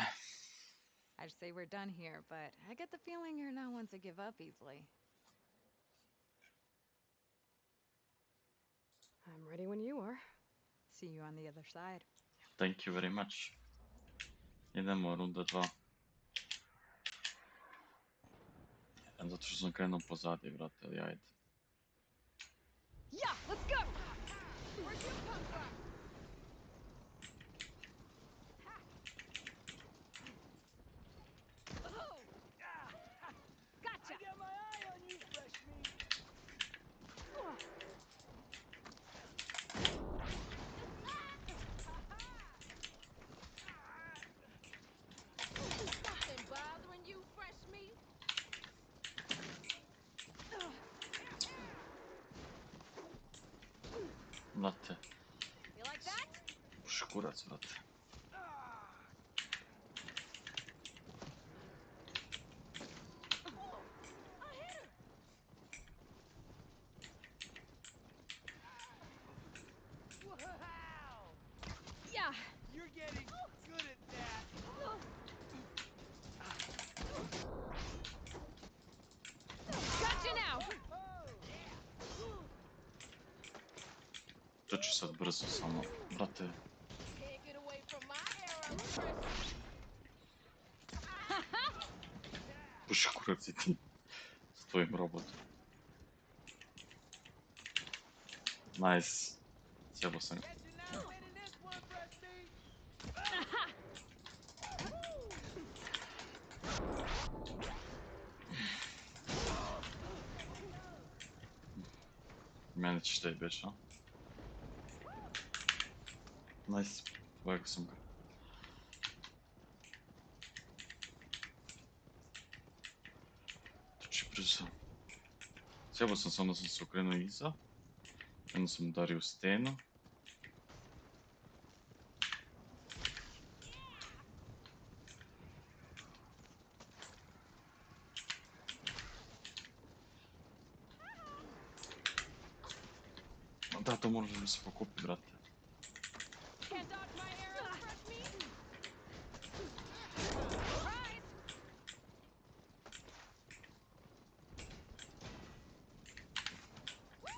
Speaker 12: I'd say we're done here, but I get the feeling you're not one to give up easily.
Speaker 2: I'm ready when you are.
Speaker 12: See you on the other side.
Speaker 1: Thank you very much. Idemo, runda 2. Zato što sam krenuo pozadi, brate, ali ajde.
Speaker 11: Yeah, let's go! Where'd you come from? Gotcha!
Speaker 5: I got my eye on you, fresh meat.
Speaker 1: Brate.
Speaker 4: You like that?
Speaker 1: Puši kurac, brate.
Speaker 11: Yeah.
Speaker 6: You're getting good at that.
Speaker 11: Gotcha now.
Speaker 1: To ću sad brzo samo, brate.
Speaker 4: Can't get away from my era of oppression.
Speaker 1: Puši kurac i ti. S tvojim robotom. Nice. Sjebo sam ga.
Speaker 6: Guess you're not winning this one, Prestige.
Speaker 1: Mene ćeš te beš, a? Nice. Ovako sam ga. Trči brzo. Sjebo sam se, onda sam se okrenuo iza. Onda sam udario u stenu. Da, to moraš da se pokupi, brate.
Speaker 11: Can't dodge my arrows, fresh meat. Surprise!
Speaker 4: Woo!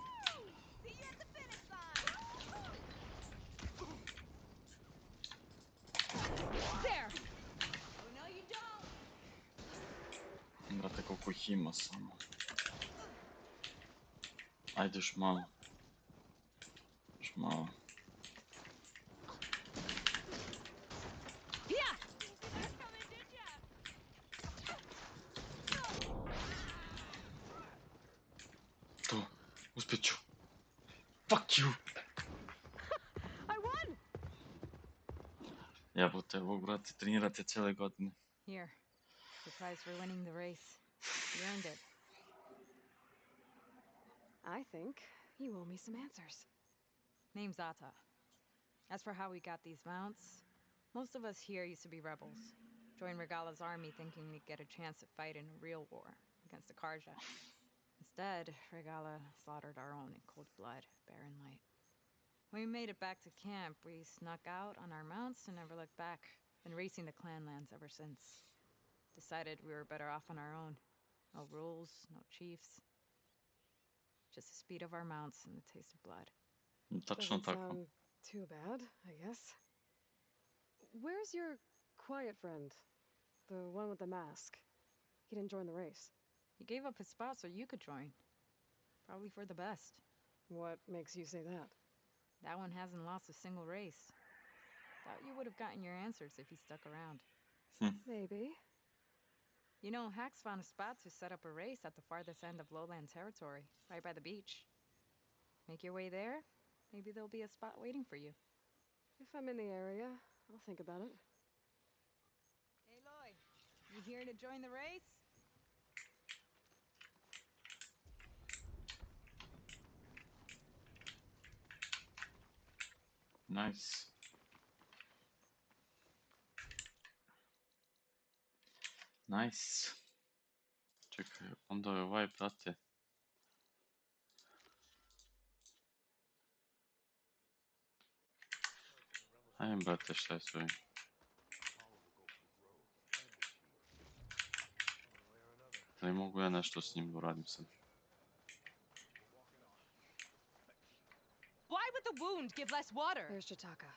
Speaker 4: See you at the finish line.
Speaker 11: There.
Speaker 4: Oh no, you don't.
Speaker 1: Brate, koliko ih ima samo. Ajde još malo. Još malo.
Speaker 11: Yeah.
Speaker 1: To, uspjet ću. Fuck you!
Speaker 11: I won.
Speaker 1: Jebote, ovog brate trenirate cijele godine.
Speaker 12: Here. The prize for winning the race. You earned it.
Speaker 2: I think you owe me some answers.
Speaker 12: Name's Ata. As for how we got these mounts, most of us here used to be rebels. Joined Regala's army thinking we'd get a chance to fight in a real war against the Karja. Instead, Regala slaughtered our own in cold blood, barren light. When we made it back to camp, we snuck out on our mounts and never looked back. Been racing the clan lands ever since. Decided we were better off on our own. No rules, no chiefs. Just the speed of our mounts and the taste of blood.
Speaker 1: Tačno
Speaker 2: Doesn't
Speaker 1: tako.
Speaker 2: sound too bad, I guess. Where's your quiet friend? The one with the mask. He didn't join the race.
Speaker 12: He gave up his spot so you could join. Probably for the best.
Speaker 2: What makes you say that?
Speaker 12: That one hasn't lost a single race. Doubt you would have gotten your answers if he stuck around.
Speaker 2: Maybe.
Speaker 12: You know, Hax found a spot to set up a race at the farthest end of lowland territory, right by the beach. Make your way there. Maybe there'll be a spot waiting for you.
Speaker 2: If I'm in the area, I'll think about it.
Speaker 12: Hey, Aloy, you here to join the race?
Speaker 1: Nice. Nice. Čekaj, onda je ovaj, brate. Ajme, brate, šta je s ovim? Da li mogu ja nešto s njim da uradim sad?
Speaker 11: Why would the wound give less water?
Speaker 2: There's Jataka.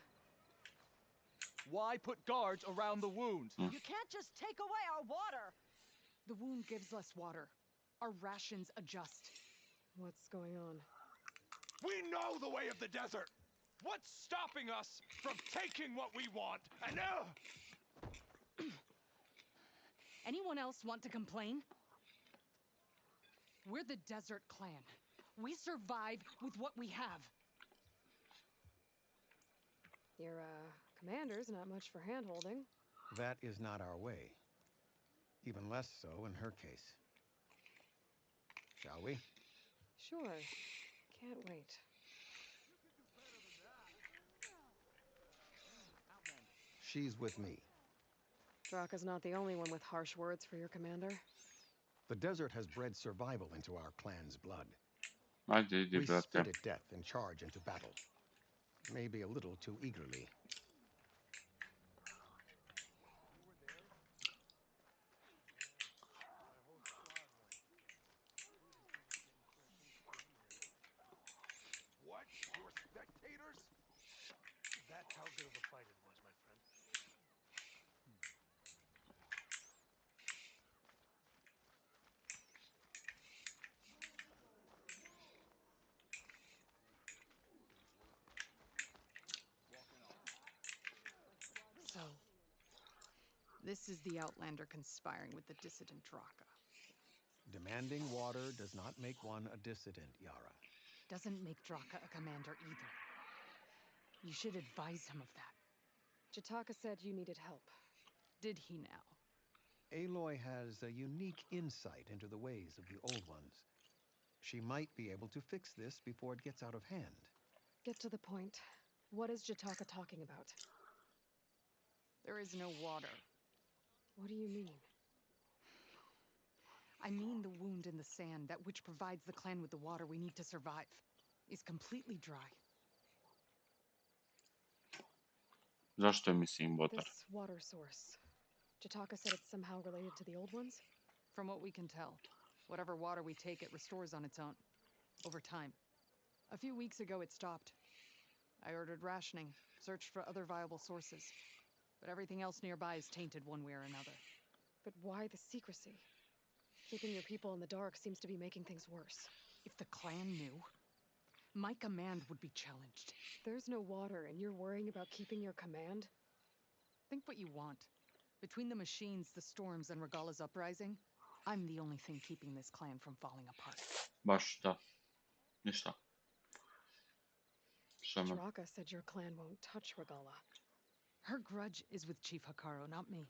Speaker 6: Why put guards around the wound?
Speaker 13: You can't just take away our water! The wound gives less water. Our rations adjust.
Speaker 2: What's going on?
Speaker 14: We know the way of the desert! What's stopping us from taking what we want? And
Speaker 13: Anyone else want to complain? We're the Desert Clan. We survive with what we have.
Speaker 2: Your, commander's not much for hand-holding.
Speaker 9: That is not our way. Even less so in her case. Shall we?
Speaker 2: Sure. Can't wait.
Speaker 9: She's with me.
Speaker 2: Draka's not the only one with harsh words for your commander.
Speaker 9: The desert has bred survival into our clan's blood.
Speaker 1: Ajde, idi,
Speaker 9: We
Speaker 1: brate.
Speaker 9: spit at death and charge into battle. Maybe a little too eagerly.
Speaker 14: What? You're spectators? That's how good of a fight it was, my friend.
Speaker 13: So, this is the Outlander conspiring with the dissident Draka.
Speaker 9: Demanding water does not make one a dissident, Yara.
Speaker 13: Doesn't make Draka a commander either. You should advise him of that.
Speaker 2: Jataka said you needed help.
Speaker 13: Did he now?
Speaker 9: Aloy has a unique insight into the ways of the Old Ones. She might be able to fix this before it gets out of hand.
Speaker 2: Get to the point. What is Jataka talking about?
Speaker 13: There is no water.
Speaker 2: What do you mean?
Speaker 13: I mean the wound in the sand, that which provides the clan with the water we need to survive, is completely dry.
Speaker 1: Zašto je missing water?
Speaker 2: This water source. Jataka said it's somehow related to the old ones?
Speaker 13: From what we can tell, whatever water we take, it restores on its own. Over time. A few weeks ago, it stopped. I ordered rationing, searched for other viable sources. But everything else nearby is tainted one way or another.
Speaker 2: But why the secrecy? Keeping your people in the dark seems to be making things worse.
Speaker 13: If the clan knew, my command would be challenged.
Speaker 2: There's no water, and you're worrying about keeping your command?
Speaker 13: Think what you want. Between the machines, the storms, and Regala's uprising, I'm the only thing keeping this clan from falling apart.
Speaker 1: Baš da. Ništa. Samo.
Speaker 2: Draka said your clan won't touch Regala.
Speaker 13: Her grudge is with Chief Hikaru, not me.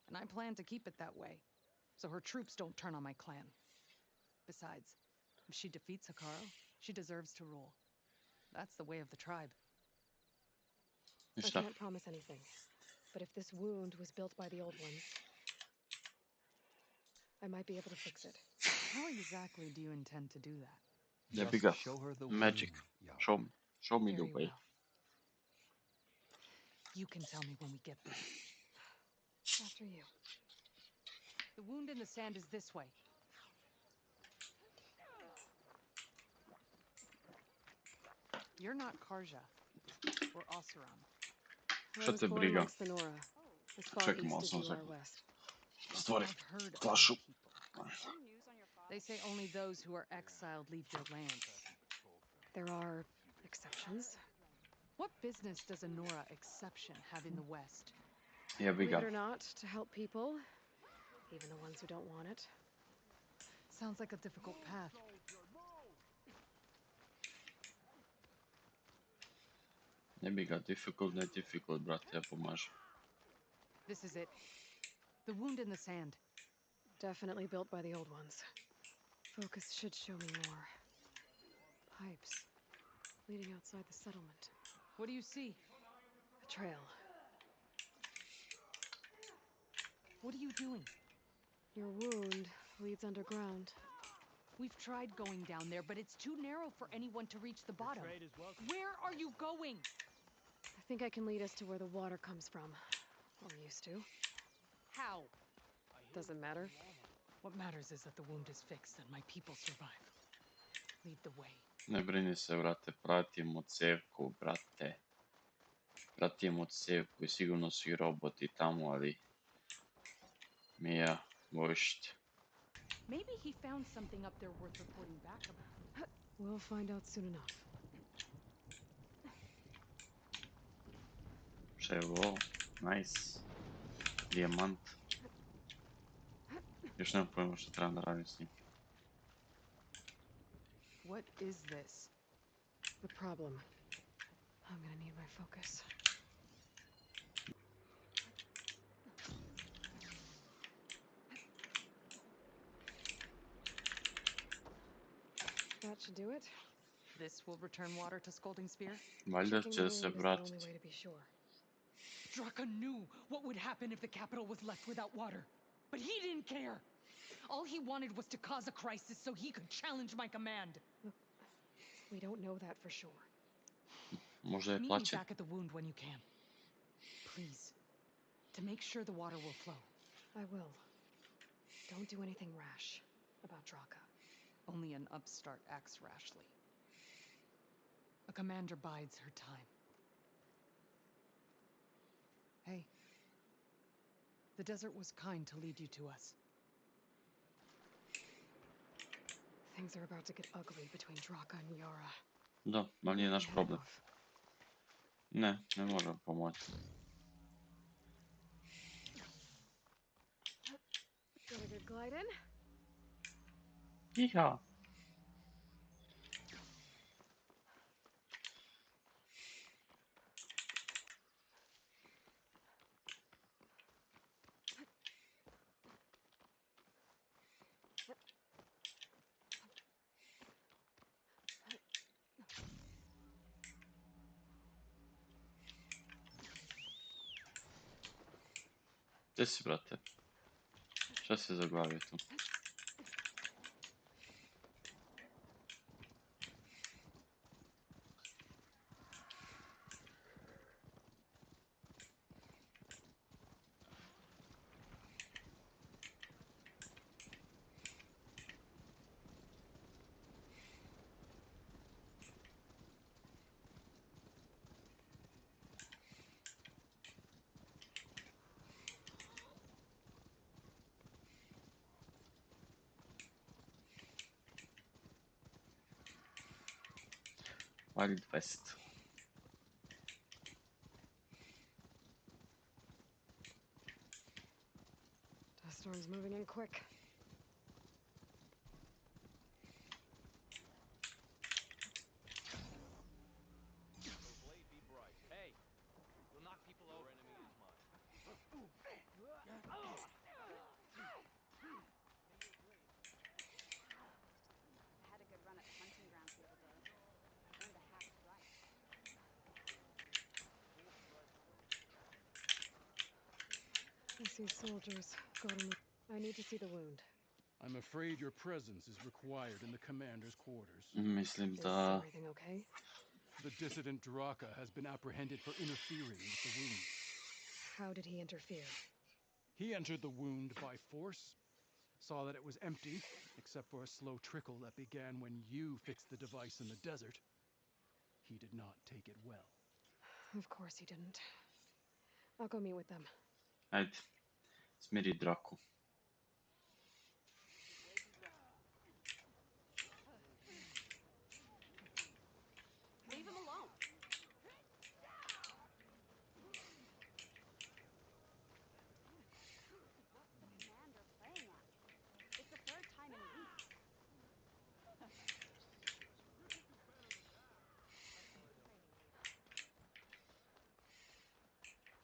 Speaker 13: And I plan to keep it that way, so her troops don't turn on my clan. Besides, if she defeats Hikaru, she deserves to rule. That's the way of the tribe.
Speaker 2: I
Speaker 1: Ništa.
Speaker 2: can't promise anything. But if this wound was built by the old ones, I might be able to fix it.
Speaker 13: How exactly do you intend to do that?
Speaker 1: Jebi
Speaker 9: Just
Speaker 1: ga.
Speaker 9: show her the
Speaker 1: Magic.
Speaker 9: wound, Yara.
Speaker 1: Show me the
Speaker 2: Very
Speaker 1: way.
Speaker 2: well.
Speaker 13: You can tell me when we get there.
Speaker 2: After you.
Speaker 13: The wound in the sand is this way. You're not Karja. Or Oseram.
Speaker 2: I
Speaker 1: Šta
Speaker 2: was
Speaker 1: te
Speaker 2: born
Speaker 1: briga?
Speaker 2: amongst the Nora, as far
Speaker 1: Čekaj
Speaker 2: east
Speaker 1: malo,
Speaker 2: as
Speaker 1: samo
Speaker 2: you are
Speaker 1: sekund.
Speaker 2: west.
Speaker 1: Stvori
Speaker 13: I've heard of
Speaker 1: flašu.
Speaker 13: other people. They say only those who are exiled leave their lands.
Speaker 2: There are exceptions.
Speaker 13: What business does a Nora exception have in the West?
Speaker 1: Jebi
Speaker 2: Believe
Speaker 1: ga.
Speaker 2: it or not, to help people, even the ones who don't want it.
Speaker 13: Sounds like a difficult path.
Speaker 1: Jebi ga. Difficult, ne difficult, brate, ja pomažem.
Speaker 13: This is it. The wound in the sand.
Speaker 2: Definitely built by the old ones. Focus should show me more. Pipes leading outside the settlement.
Speaker 13: What do you see?
Speaker 2: A trail.
Speaker 13: What are you doing?
Speaker 2: Your wound leads underground.
Speaker 13: We've tried going down there, but it's too narrow for anyone to reach the bottom. Where are you going?
Speaker 2: I think I can lead us to where the water comes from. Or used to.
Speaker 13: How?
Speaker 2: Doesn't matter.
Speaker 13: What matters is that the wound is fixed and my people survive. Lead the way.
Speaker 1: Ne brini se, brate, pratimo cevku, brate. Pratimo cevku i sigurno su i roboti tamo, ali... Mija, vošt.
Speaker 13: Maybe he found something up there worth reporting back about.
Speaker 2: We'll find out soon enough.
Speaker 1: Šta je ovo? Nice. Dijamant. Još nemam pojma što trebam da radim s njim.
Speaker 13: What is this?
Speaker 2: The problem. I'm gonna need my focus. That should do it.
Speaker 13: This will return water to Scalding Spear?
Speaker 1: Valjda
Speaker 2: Checking
Speaker 1: će
Speaker 2: the
Speaker 1: se
Speaker 2: wound is the only
Speaker 1: vratiti.
Speaker 2: way to be sure.
Speaker 13: Draka knew what would happen if the capital was left without water. But he didn't care. All he wanted was to cause a crisis so he could challenge my command.
Speaker 2: Look, we don't know that for sure.
Speaker 1: Možda je
Speaker 13: Meet me
Speaker 1: plaće.
Speaker 13: back at the wound when you can. Please. To make sure the water will flow.
Speaker 2: I will. Don't do anything rash about Draka.
Speaker 13: Only an upstart acts rashly. A commander bides her time. Hey. The desert was kind to lead you to us.
Speaker 2: Things are about to get ugly between Draka and Yara.
Speaker 1: Da, ma nije naš problem. Ne, ne može pomoći.
Speaker 2: Get a good glide in.
Speaker 1: Iha. Gdje si, brate? Šta si zaglavio tu? Wild West.
Speaker 2: Dust storm's moving in quick.
Speaker 6: Blade be bright. Hey, you'll knock people over. Your enemy is mine.
Speaker 3: I had a good run at the hunting grounds the other day. Earned a half stripe.
Speaker 2: I see soldiers. I need to see the wound.
Speaker 15: I'm afraid your presence is required in the commander's quarters.
Speaker 1: Mislim
Speaker 2: Is
Speaker 1: da...
Speaker 2: everything okay?
Speaker 15: The dissident Draka has been apprehended for interfering with the wound.
Speaker 2: How did he interfere?
Speaker 15: He entered the wound by force, saw that it was empty, except for a slow trickle that began when you fixed the device in the desert. He did not take it well.
Speaker 2: Of course he didn't. I'll go meet with them.
Speaker 1: Ajde. Smiri Draku.
Speaker 3: Leave him alone. What's the commander playing at? It's the third time in weeks.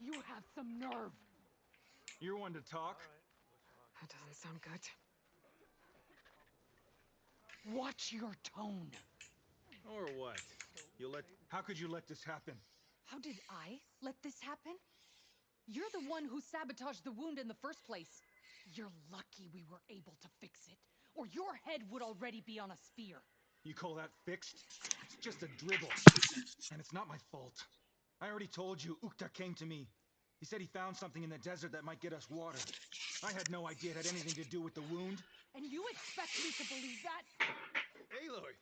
Speaker 13: You have some nerve.
Speaker 15: You're one to talk?
Speaker 2: That doesn't sound good.
Speaker 13: Watch your tone.
Speaker 10: Or what?
Speaker 8: How could you let this happen?
Speaker 13: How did I let this happen? You're the one who sabotaged the wound in the first place. You're lucky we were able to fix it, or your head would already be on a spear.
Speaker 8: You call that fixed? It's just a dribble. And it's not my fault. I already told you, Ukta came to me. He said he found something in the desert that might get us water. I had no idea it had anything to do with the wound.
Speaker 13: And you expect me to believe that?
Speaker 10: Aloy,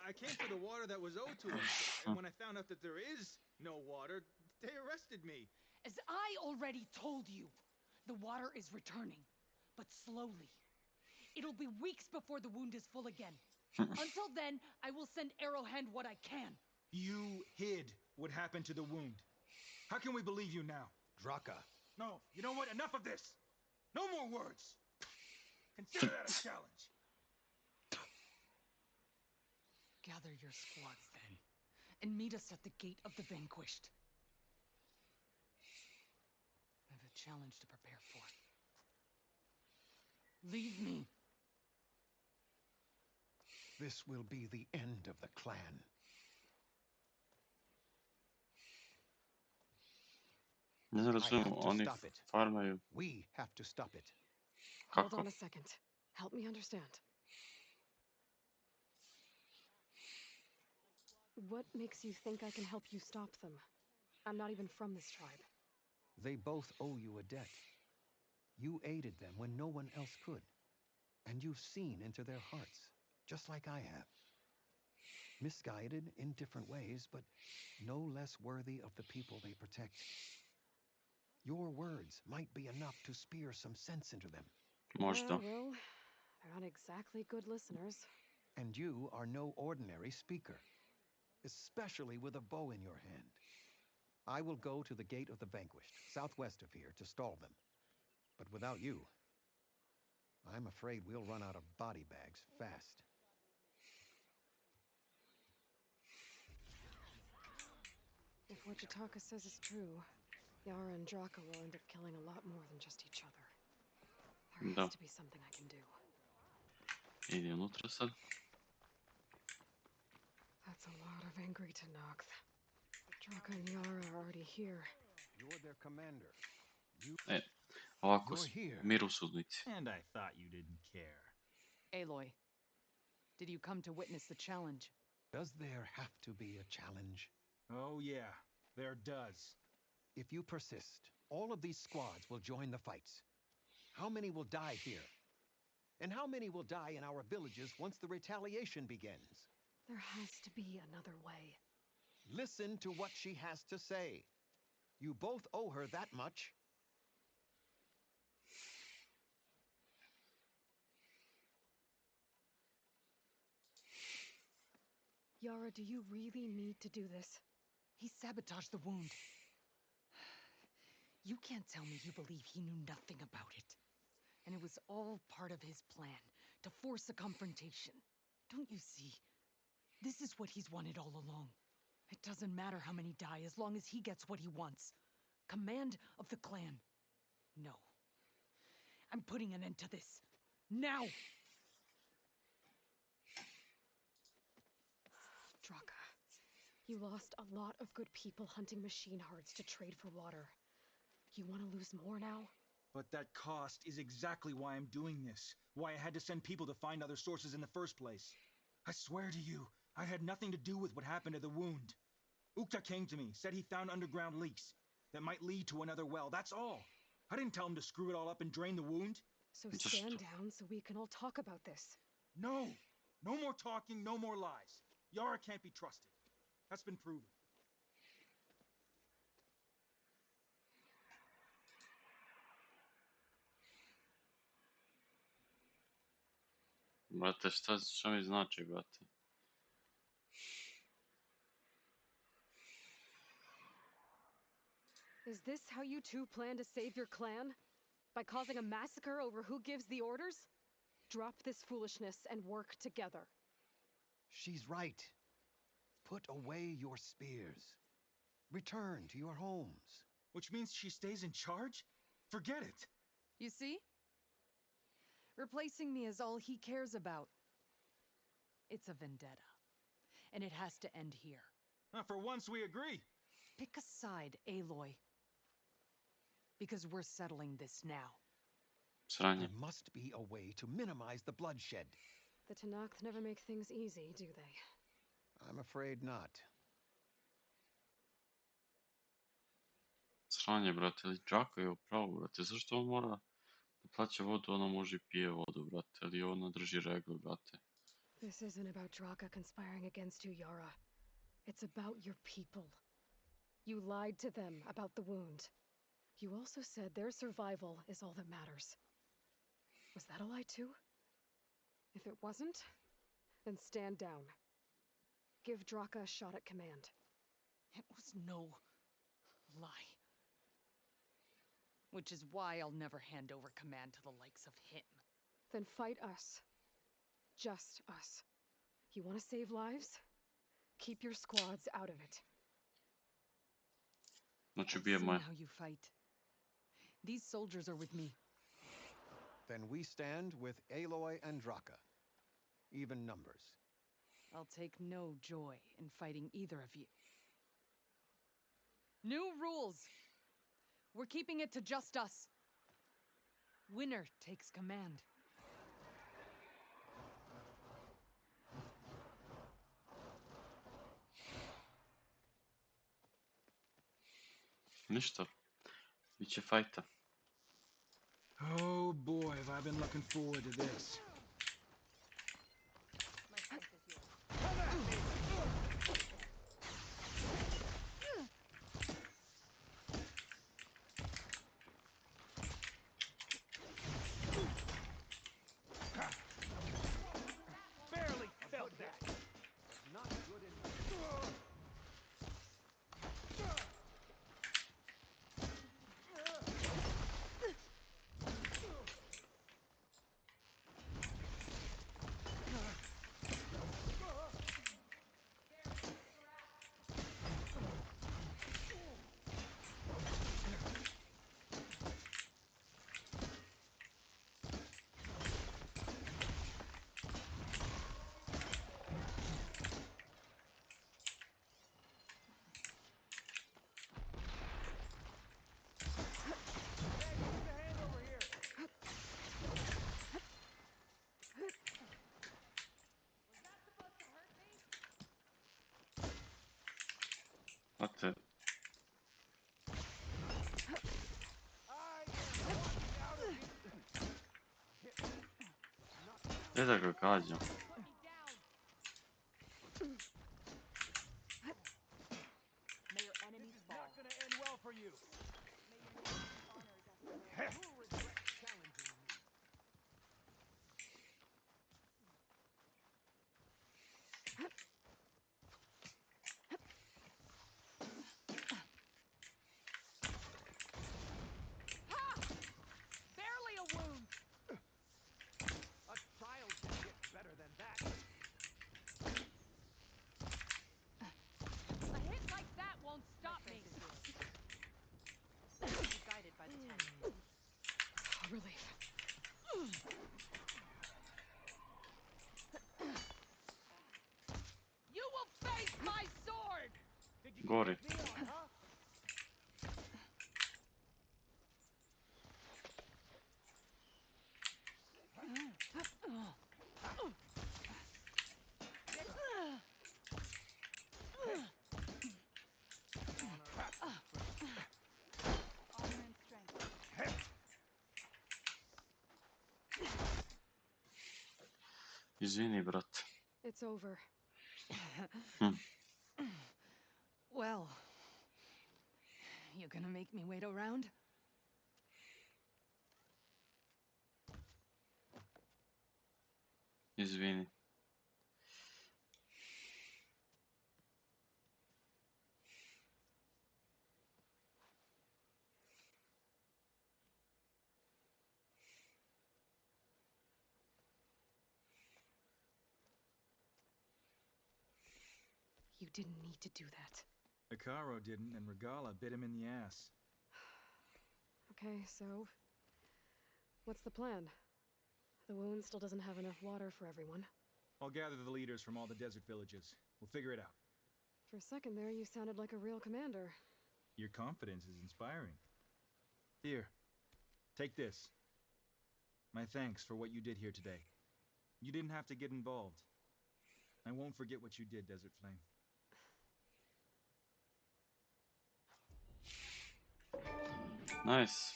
Speaker 10: I came for the water that was owed to us. And when I found out that there is no water, they arrested me.
Speaker 13: As I already told you, the water is returning, but slowly. It'll be weeks before the wound is full again. Until then, I will send Arrowhand what I can.
Speaker 8: You hid what happened to the wound. How can we believe you now?
Speaker 9: Draka.
Speaker 8: No, you know what? Enough of this! No more words! Consider that a challenge!
Speaker 13: Gather your squads then, and meet us at the gate of the vanquished. I have a challenge to prepare for. Leave me.
Speaker 9: This will be the end of the clan.
Speaker 1: Ne znam,
Speaker 9: I
Speaker 1: razumijem,
Speaker 9: have to
Speaker 1: oni
Speaker 9: stop it.
Speaker 1: farmaju.
Speaker 9: We have to stop it.
Speaker 2: Hold
Speaker 1: Kako?
Speaker 2: on a second. Help me understand. What makes you think I can help you stop them? I'm not even from this tribe.
Speaker 9: They both owe you a debt. You aided them when no one else could. And you've seen into their hearts, just like I have. Misguided in different ways, but no less worthy of the people they protect. Your words might be enough to spear some sense into them.
Speaker 1: Možda.
Speaker 2: Well, they're not exactly good listeners.
Speaker 9: And you are no ordinary speaker, especially with a bow in your hand. I will go to the Gate of the Vanquished, southwest of here, to stall them. But without you, I'm afraid we'll run out of body bags fast.
Speaker 2: If what Jataka says is true, Yara and Draka will end up killing a lot more than just each other. There
Speaker 1: Da.
Speaker 2: has to be something I can do.
Speaker 1: Idi unutra sad.
Speaker 2: That's a lot of angry Tanakh. Draka and Yara are already here.
Speaker 9: You're their commander.
Speaker 1: Ovako,
Speaker 9: You're here.
Speaker 1: mirosudnici.
Speaker 6: And I thought you didn't care.
Speaker 13: Aloy, did you come to witness the challenge?
Speaker 9: Does there have to be a challenge?
Speaker 6: Oh yeah, there does.
Speaker 9: If you persist, all of these squads will join the fights. How many will die here? And how many will die in our villages once the retaliation begins?
Speaker 2: There has to be another way.
Speaker 9: Listen to what she has to say. You both owe her that much.
Speaker 2: Yara, do you really need to do this?
Speaker 13: He sabotaged the wound. You can't tell me you believe he knew nothing about it. And it was all part of his plan, to force a confrontation. Don't you see? This is what he's wanted all along. It doesn't matter how many die as long as he gets what he wants. Command of the clan. No. I'm putting an end to this. Now!
Speaker 2: Draka, you lost a lot of good people hunting machine hearts to trade for water. You want to lose more now?
Speaker 10: But that cost is exactly why I'm doing this. Why I had to send people to find other sources in the first place. I swear to you, I had nothing to do with what happened to the wound. Ukta came to me, said he found underground leaks that might lead to another well, that's all. I didn't tell him to screw it all up and drain the wound.
Speaker 2: So stand down so we can all talk about this.
Speaker 10: No! No more talking, no more lies. Yara can't be trusted. That's been proven.
Speaker 1: Brate, šta mi znači, brate?
Speaker 2: Is this how you two plan to save your clan? By causing a massacre over who gives the orders? Drop this foolishness and work together.
Speaker 9: She's right. Put away your spears. Return to your homes.
Speaker 10: Which means she stays in charge? Forget it.
Speaker 13: You see? Replacing me is all he cares about. It's a vendetta. And it has to end here.
Speaker 10: For once we agree.
Speaker 13: Pick a side, Aloy. Because we're settling this now.
Speaker 1: Sranje.
Speaker 9: There must be a way to minimize the bloodshed.
Speaker 2: The Tanakh never make things easy, do they?
Speaker 9: I'm afraid not.
Speaker 1: Sranje, brate, ali Džaka je upravo, brate. Zašto on mora da plaća vodu, ona može i pije vodu, brate. Ali ona drži reglu, brate.
Speaker 2: This isn't about Draka conspiring against you, Yara. It's about your people. You lied to them about the wound. You also said their survival is all that matters. Was that a lie too? If it wasn't, then stand down. Give Draka a shot at command.
Speaker 13: It was no lie. Which is why I'll never hand over command to the likes of him.
Speaker 2: Then fight us. Just us. You want to save lives? Keep your squads out of it.
Speaker 1: Znači
Speaker 13: I've
Speaker 1: bije
Speaker 13: seen
Speaker 1: moje.
Speaker 13: how you fight. These soldiers are with me.
Speaker 9: Then we stand with Aloy and Draka. Even numbers.
Speaker 13: I'll take no joy in fighting either of you. New rules! We're keeping it to just us. Winner takes command.
Speaker 1: Ništa. Biće fajta.
Speaker 10: Oh boy, have I been looking forward to this.
Speaker 14: Barely felt that. Not good enough.
Speaker 1: Znate, gdje da ga gađam?
Speaker 3: May your enemies fall.
Speaker 14: Not gonna end well for you. You'll regret challenging me.
Speaker 11: Barely a wound.
Speaker 14: A child can get better than that.
Speaker 11: A hit like that won't stop me.
Speaker 3: Guided by the ten.
Speaker 13: Relief.
Speaker 11: You will face my sword.
Speaker 14: Did you
Speaker 1: Gori.
Speaker 14: take me on, huh?
Speaker 3: Honor and strength.
Speaker 1: Izvini, brate.
Speaker 2: It's over.
Speaker 13: Well, you gonna make me wait around?
Speaker 1: Izvini.
Speaker 2: You didn't need to do that.
Speaker 10: Hikaru didn't, and Regala bit him in the ass.
Speaker 2: Okay, so what's the plan? The wound still doesn't have enough water for everyone.
Speaker 10: I'll gather the leaders from all the desert villages. We'll figure it out.
Speaker 2: For a second there, you sounded like a real commander.
Speaker 10: Your confidence is inspiring. Here, take this. My thanks for what you did here today. You didn't have to get involved. I won't forget what you did, Desert Flame.
Speaker 1: Nice.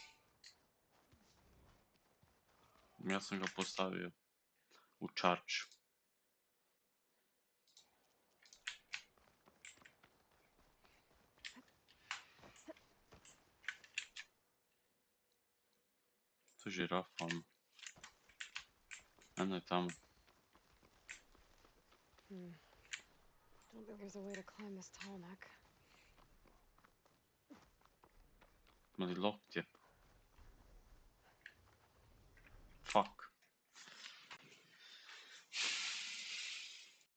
Speaker 1: Ja sam ga postavio u čarču. To je žirafa, ono. Eno je tamo.
Speaker 2: Don't think there's a way to climb this tall neck.
Speaker 1: Ima li loktje? Fuck.